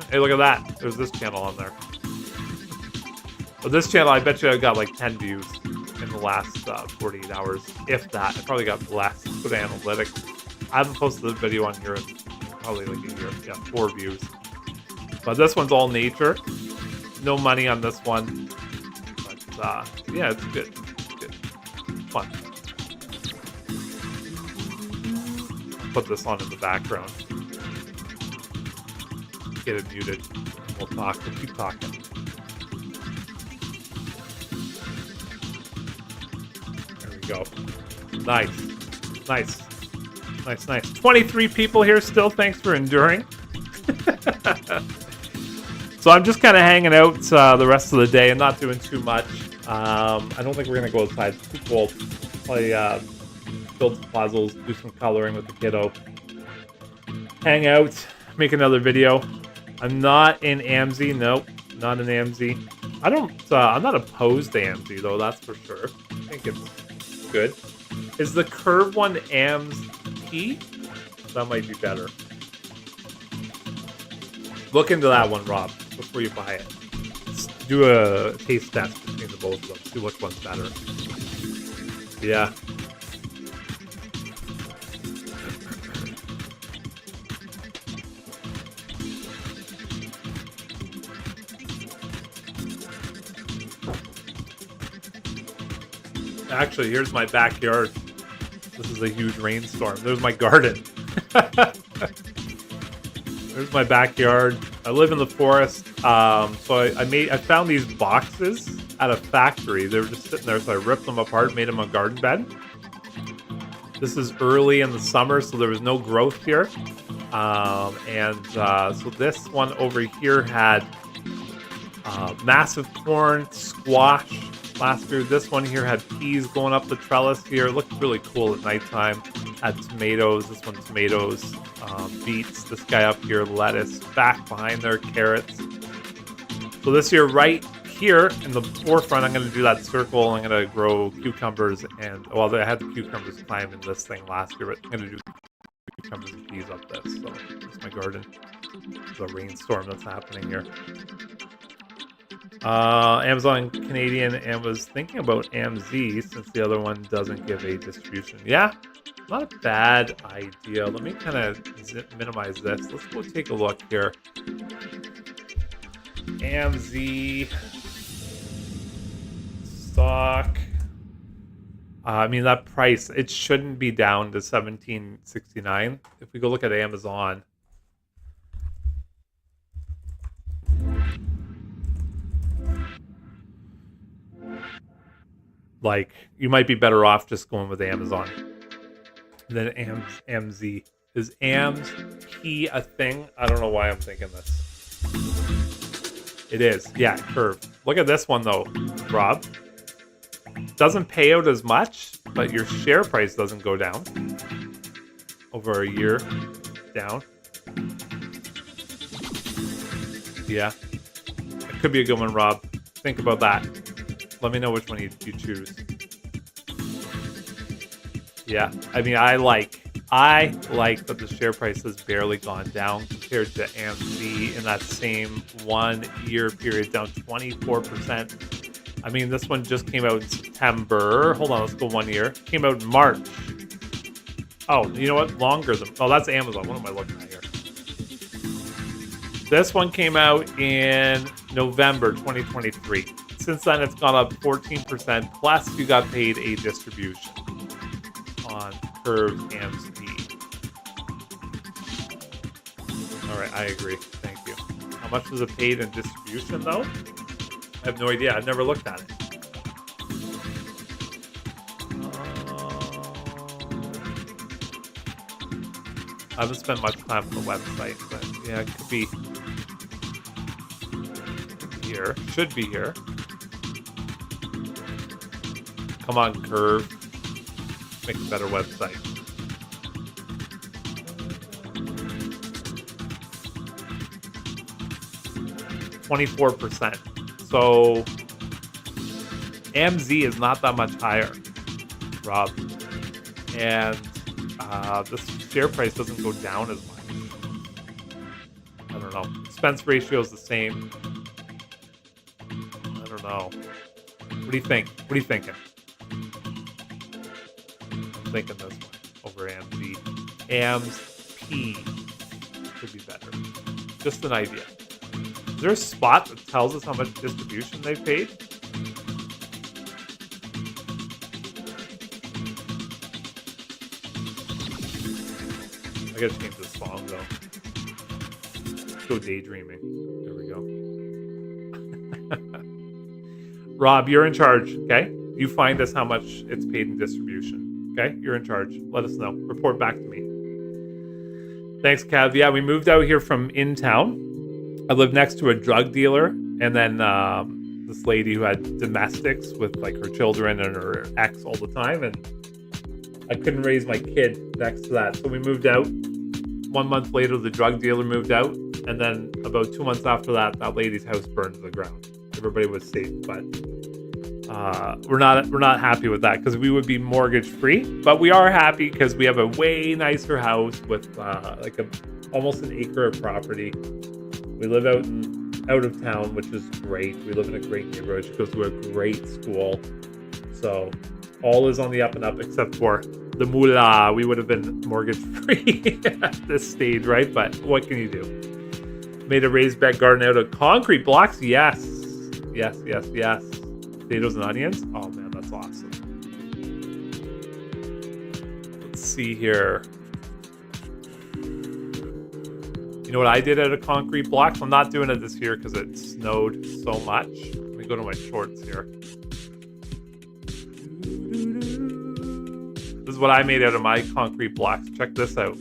Speaker 1: Hey, look at that. There's this channel on there. But this channel, I bet you I got like 10 views in the last 48 hours. If that. I probably got less. Go to analytics. I haven't posted a video on here in probably like a year. Yeah, 4 views. But this one's all nature. No money on this one. But yeah, it's good. It's good. Fun. Put this on in the background. Get it muted. We'll talk. We'll keep talking. There we go. Nice. Nice. Nice, nice. 23 people here still. Thanks for enduring. So I'm just kind of hanging out the rest of the day and not doing too much. I don't think we're going to go outside. It's too cold. Probably build some puzzles, do some coloring with the kiddo. Hang out, make another video. I'm not in AMZ. Nope, not in AMZ. I'm not opposed to AMZ though. That's for sure. I think it's good. Is the curve one AMST? That might be better. Look into that one, Rob, before you buy it. Let's do a taste test between the both of them. See which one's better. Yeah. Actually, here's my backyard. This is a huge rainstorm. There's my garden. There's my backyard. I live in the forest. So I found these boxes at a factory. They were just sitting there, so I ripped them apart, made them a garden bed. This is early in the summer, so there was no growth here. So this one over here had massive corn, squash. Last year, this one here had peas going up the trellis here. It looked really cool at nighttime. Had tomatoes. This one tomatoes, beets. This guy up here, lettuce. Back behind there, carrots. So this year, right here in the forefront, I'm going to do that circle. I'm going to grow cucumbers and, well, I had the cucumbers climbing this thing last year, but I'm going to do cucumbers and peas up this. So it's my garden. There's a rainstorm that's happening here. Amazon Canadian, and was thinking about AMZ since the other one doesn't give a distribution. Yeah, not a bad idea. Let me kind of minimize this. Let's go take a look here. AMZ stock. I mean, that price, it shouldn't be down to $17.69. If we go look at Amazon, like, you might be better off just going with Amazon than AMZ. Is AMST a thing? I don't know why I'm thinking this. It is. Yeah, curve. Look at this one, though, Rob. Doesn't pay out as much, but your share price doesn't go down. Over a year, down. Yeah. It could be a good one, Rob. Think about that. Let me know which one you choose. Yeah, I mean, I like that the share price has barely gone down compared to AMC in that same 1 year period, down 24%. I mean, this one just came out in September. Hold on, let's go 1 year. Came out in March. Oh, you know what? Longer than, oh, that's Amazon. What am I looking at here? This one came out in November 2023. Since then, it's gone up 14%, plus you got paid a distribution on Curve AMSP. All right, I agree. Thank you. How much was it paid in distribution, though? I have no idea. I've never looked at it. I haven't spent much time on the website, but yeah, it could be here. Should be here. Come on, Curve. Make a better website. %. So AMZ is not that much higher, Rob. And the share price doesn't go down as much. I don't know. Expense ratio is the same. I don't know. What do you think? What are you thinking? I'm thinking this one over AMZ. AMSP could be better. Just an idea. Is there a spot that tells us how much distribution they've paid? I gotta change this song though. Let's go daydreaming. There we go. Rob, you're in charge, okay? You find us how much it's paid in distribution. Okay, you're in charge. Let us know. Report back to me. Thanks, Cav. Yeah, we moved out here from in town. I lived next to a drug dealer, and then this lady who had domestics with like her children and her ex all the time, and I couldn't raise my kid next to that. So we moved out. 1 month later, the drug dealer moved out, and then about 2 months after that, that lady's house burned to the ground. Everybody was safe, but we're not happy with that because we would be mortgage free, but we are happy because we have a way nicer house with like almost an acre of property. We live out of town, which is great. We live in a great neighborhood. She goes to a great school, so all is on the up and up except for the moolah. We would have been mortgage free at this stage, right? But what can you do? Made a raised bed garden out of concrete blocks. Yes. Potatoes and onions. Oh man, that's awesome. Let's see here. You know what I did out of concrete blocks? I'm not doing it this year because it snowed so much. Let me go to my shorts here. This is what I made out of my concrete blocks. Check this out.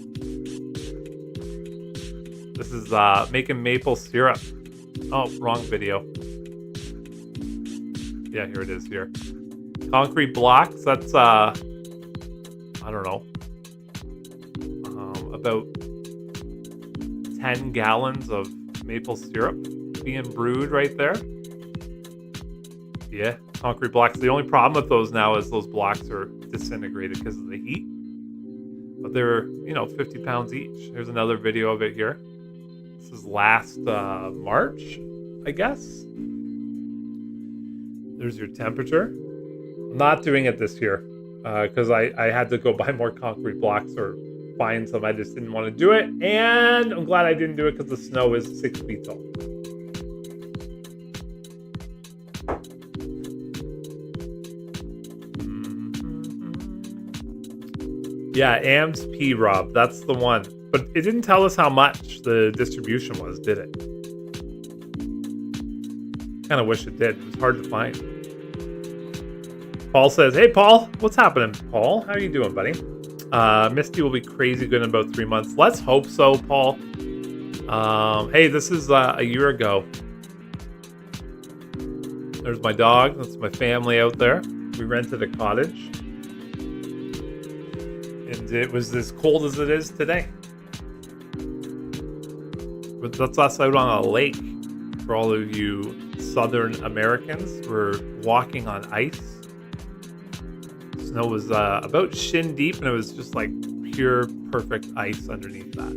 Speaker 1: This is making maple syrup. Oh, wrong video. Yeah, here it is here. Concrete blocks, that's, I don't know, about 10 gallons of maple syrup being brewed right there. Yeah, concrete blocks. The only problem with those now is those blocks are disintegrated because of the heat. But they're, 50 pounds each. Here's another video of it here. This is last March, I guess. There's your temperature. I'm not doing it this year because I had to go buy more concrete blocks or find some. I just didn't want to do it. And I'm glad I didn't do it because the snow is 6 feet tall. Yeah, AMSP, Rob. That's the one. But it didn't tell us how much the distribution was, did it? Kind of wish it did. It was hard to find. Paul says, hey, Paul. What's happening, Paul? How are you doing, buddy? MSTY will be crazy good in about 3 months. Let's hope so, Paul. Hey, this is a year ago. There's my dog. That's my family out there. We rented a cottage. And it was as cold as it is today. But that's us out on a lake. For all of you Southern Americans, we're walking on ice. Snow was about shin deep, and it was just like pure, perfect ice underneath that.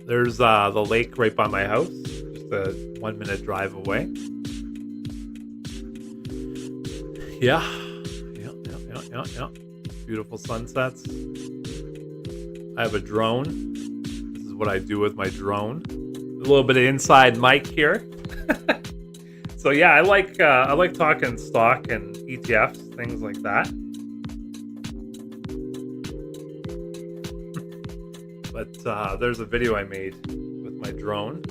Speaker 1: There's the lake right by my house, just a 1 minute drive away. Yeah. Beautiful sunsets. I have a drone. This is what I do with my drone. A little bit of inside mic here. So yeah, I like talking stock and ETFs, things like that. But there's a video I made with my drone.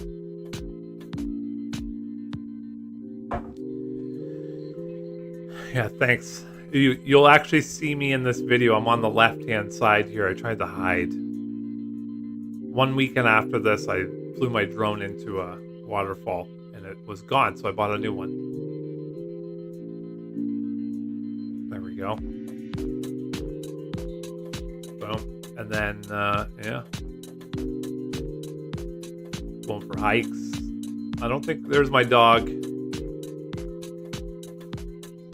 Speaker 1: Yeah, thanks. You'll actually see me in this video. I'm on the left-hand side here. I tried to hide. 1 weekend after this, I flew my drone into a waterfall and it was gone, so I bought a new one. There we go. Boom. And then, yeah. Going for hikes. I don't think there's my dog.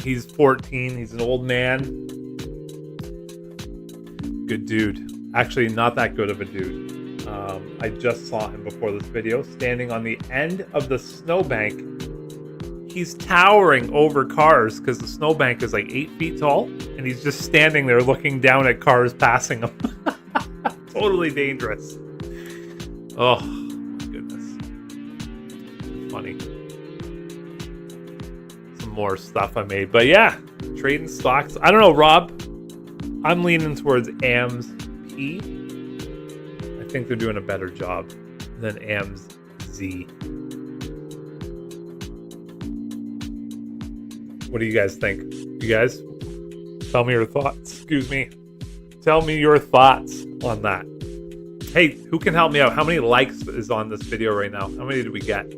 Speaker 1: He's 14. He's an old man. Good dude. Actually, not that good of a dude. I just saw him before this video, standing on the end of the snowbank. He's towering over cars because the snowbank is like 8 feet tall, and he's just standing there looking down at cars passing him. Totally dangerous. Oh, my goodness. Funny. More stuff I made, but yeah, trading stocks. I don't know, Rob. I'm leaning towards AMSP. I think they're doing a better job than AMSZ. What do you guys think? You guys, tell me your thoughts. Excuse me. Tell me your thoughts on that. Hey, who can help me out? How many likes is on this video right now? How many did we get?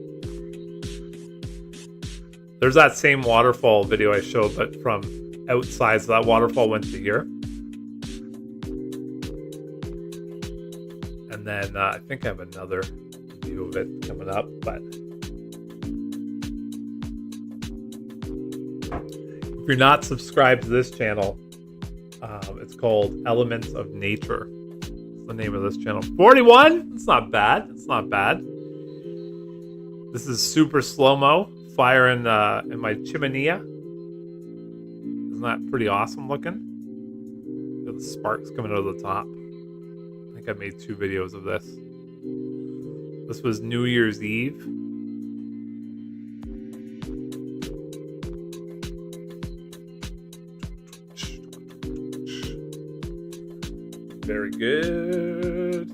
Speaker 1: There's that same waterfall video I showed, but from outside. So that waterfall went to here. And then I think I have another view of it coming up. But If you're not subscribed to this channel, it's called Elements of Nature. That's the name of this channel. 41? It's not bad. It's not bad. This is super slow-mo. Fire in my chimenea. Isn't that pretty awesome looking? Got the sparks coming out of the top. I think I made 2 videos of this. This was New Year's Eve. Very good.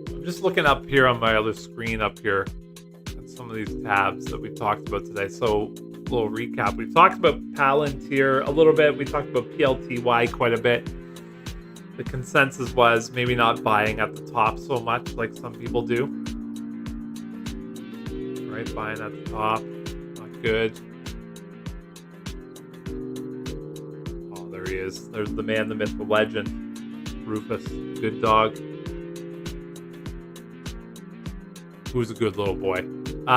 Speaker 1: I'm just looking up here on my other screen up here at some of these tabs that we talked about today. So, a little recap. We've talked about Palantir a little bit. We talked about PLTY quite a bit. The consensus was maybe not buying at the top so much like some people do. Right? Buying at the top. Not good. He is. There's the man, the myth, the legend. Rufus. Good dog. Who's a good little boy.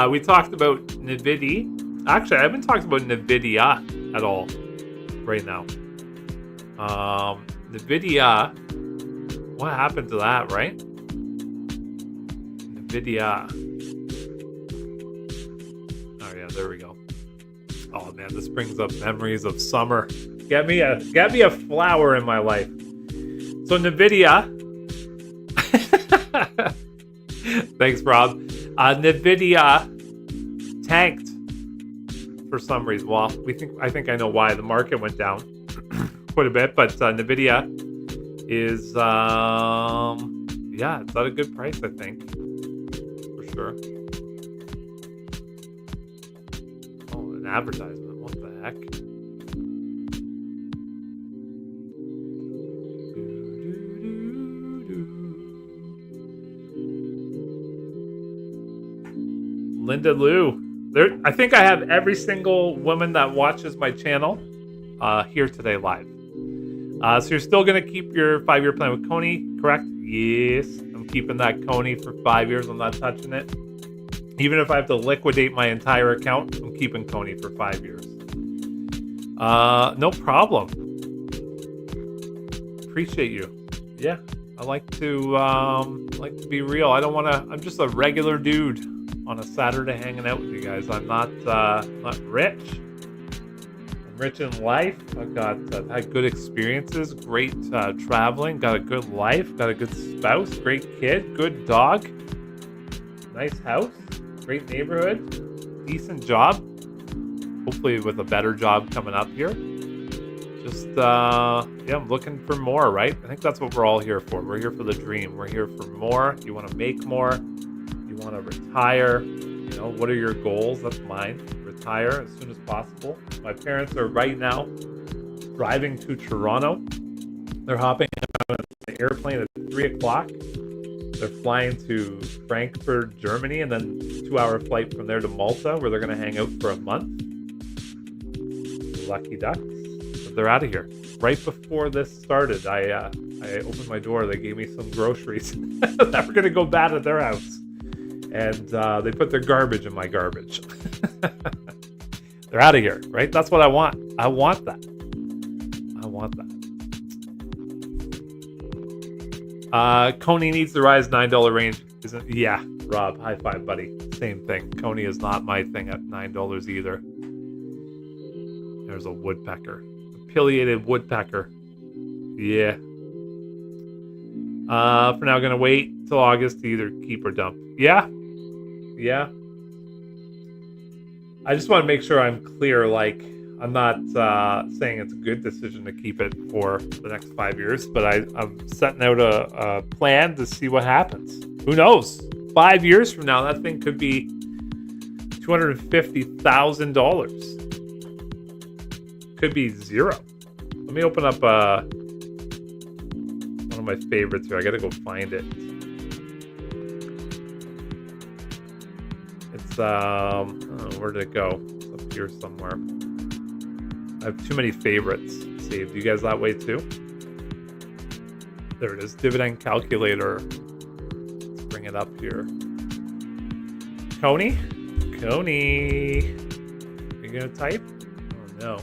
Speaker 1: We talked about NVDY. Actually, I haven't talked about NVDA at all right now. NVDA. What happened to that, right? NVDA. Oh yeah, there we go. Oh man, this brings up memories of summer. Get me a flower in my life. So NVIDIA. Thanks, Rob. NVIDIA tanked for some reason. Well, I think I know why. The market went down quite a bit, but NVIDIA is yeah, it's at a good price, I think, for sure. Oh, an advertisement. What the heck? Linda Lou. I think I have every single woman that watches my channel here today live. So you're still going to keep your 5-year plan with CONY, correct? Yes. I'm keeping that CONY for 5 years. I'm not touching it. Even if I have to liquidate my entire account, I'm keeping CONY for 5 years. No problem. Appreciate you. Yeah. I like to be real. I don't want to. I'm just a regular dude on a Saturday hanging out with you guys. I'm not rich. I'm rich in life. I've got had good experiences, great traveling, got a good life, got a good spouse, great kid, good dog, nice house, great neighborhood, decent job. Hopefully with a better job coming up here. Just yeah, I'm looking for more, right? I think that's what we're all here for. We're here for the dream. We're here for more. You want to make more. You want to retire. You know, what are your goals? That's mine. Retire as soon as possible. My parents are right now driving to Toronto. They're hopping on an airplane at 3 o'clock. They're flying to Frankfurt, Germany, and then 2-hour flight from there to Malta, where they're going to hang out for a month. Lucky ducks. But they're out of here. Right before this started, I opened my door. They gave me some groceries that were going to go bad at their house. And they put their garbage in my garbage. They're out of here, right? That's what I want. I want that. I want that. CONY needs to rise $9 range. Yeah, Rob, high five, buddy. Same thing. CONY is not my thing at $9 either. There's a woodpecker. A pileated woodpecker. Yeah. For now, going to wait till August to either keep or dump. Yeah. Yeah. I just want to make sure I'm clear. Like, I'm not saying it's a good decision to keep it for the next 5 years, but I'm setting out a plan to see what happens. Who knows? 5 years from now, that thing could be $250,000. Could be zero. Let me open up one of my favorites here. I got to go find it. It's where did it go? It's up here somewhere. I have too many favorites saved. You guys that way too? There it is. Dividend calculator. Let's bring it up here. CONY? CONY. Are you gonna type? Oh no.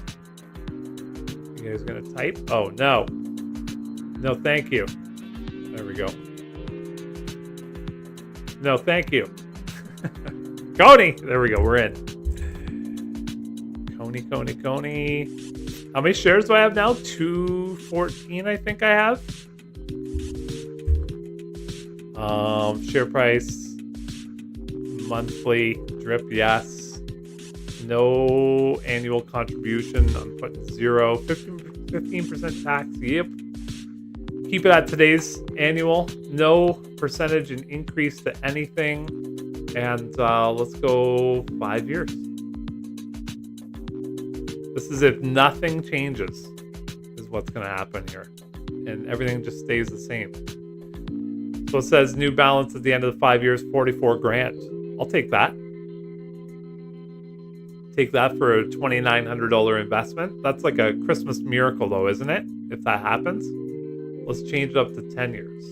Speaker 1: You guys gonna type? Oh, no. No, thank you. There we go. No, thank you. CONY! There we go, we're in. CONY. How many shares do I have now? 214, I think I have. Share price. Monthly. Drip, yes. No annual contribution. I'm putting 0. 15% tax. Yep. Keep it at today's annual. No percentage in increase to anything. And let's go 5 years. This is if nothing changes, is what's going to happen here. And everything just stays the same. So it says new balance at the end of the 5 years, 44 grand. I'll take that. Take that for a $2,900 investment. That's like a Christmas miracle though, isn't it? If that happens. Let's change it up to 10 years.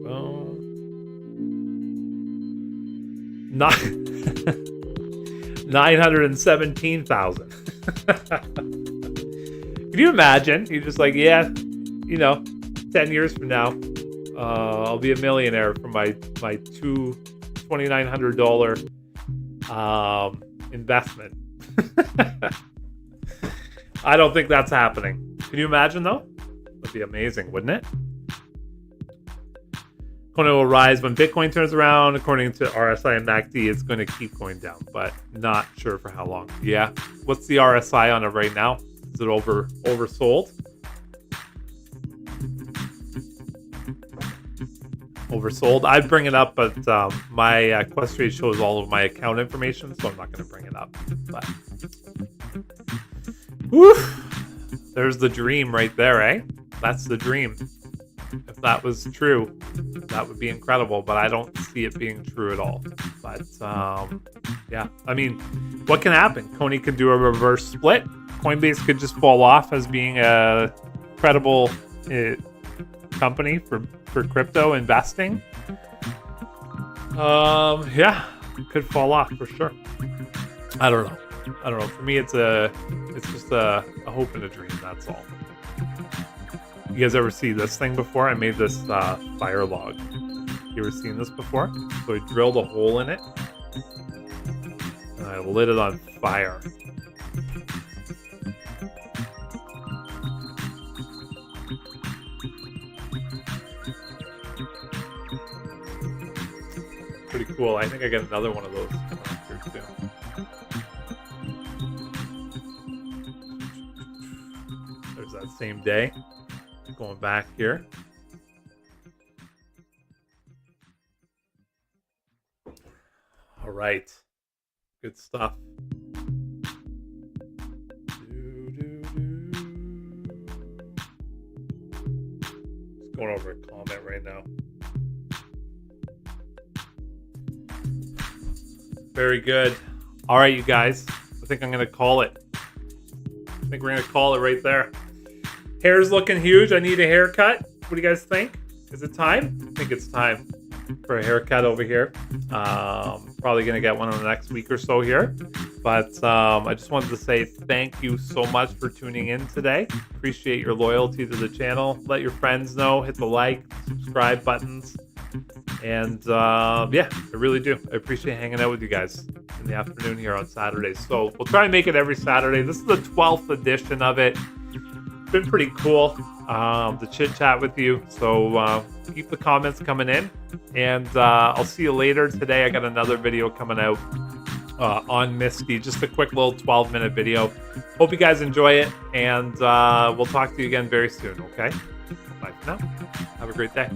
Speaker 1: Well, not 917,000. Can you imagine? You're just like, yeah, 10 years from now, I'll be a millionaire from my $2,900 investment. I don't think that's happening. Can you imagine though? That'd be amazing, wouldn't it? CONY will rise when Bitcoin turns around. According to RSI and MACD, it's going to keep going down, but not sure for how long. Yeah. What's the RSI on it right now? Is it oversold? Oversold. I'd bring it up, but my Quest rate shows all of my account information, so I'm not going to bring it up. But whew, there's the dream right there, eh? That's the dream. If that was true, that would be incredible, but I don't see it being true at all. But yeah, I mean, what can happen? CONY could do a reverse split. Coinbase could just fall off as being a credible company for crypto investing. Yeah, could fall off for sure. I don't know. For me, it's just a hope and a dream. That's all. You guys ever see this thing before? I made this fire log. You ever seen this before? So I drilled a hole in it and I lit it on fire. Pretty cool. I think I got another one of those here too. There's that same day. Going back here. All right. Good stuff. Just going over a comment right now. Very good. All right, you guys. I think I'm going to call it. I think we're going to call it right there. Hair's looking huge. I need a haircut. What do you guys think? Is it time? I think it's time for a haircut over here. Probably going to get one in the next week or so here. But I just wanted to say thank you so much for tuning in today. Appreciate your loyalty to the channel. Let your friends know. Hit the like, subscribe buttons. And yeah, I really do. I appreciate hanging out with you guys in the afternoon here on Saturdays. So we'll try and make it every Saturday. This is the 12th edition of it. It's been pretty cool to chit chat with you. So keep the comments coming in, and I'll see you later today. I got another video coming out on MSTY, just a quick little 12-minute video. Hope you guys enjoy it, and we'll talk to you again very soon. Okay, bye for now. Have a great day.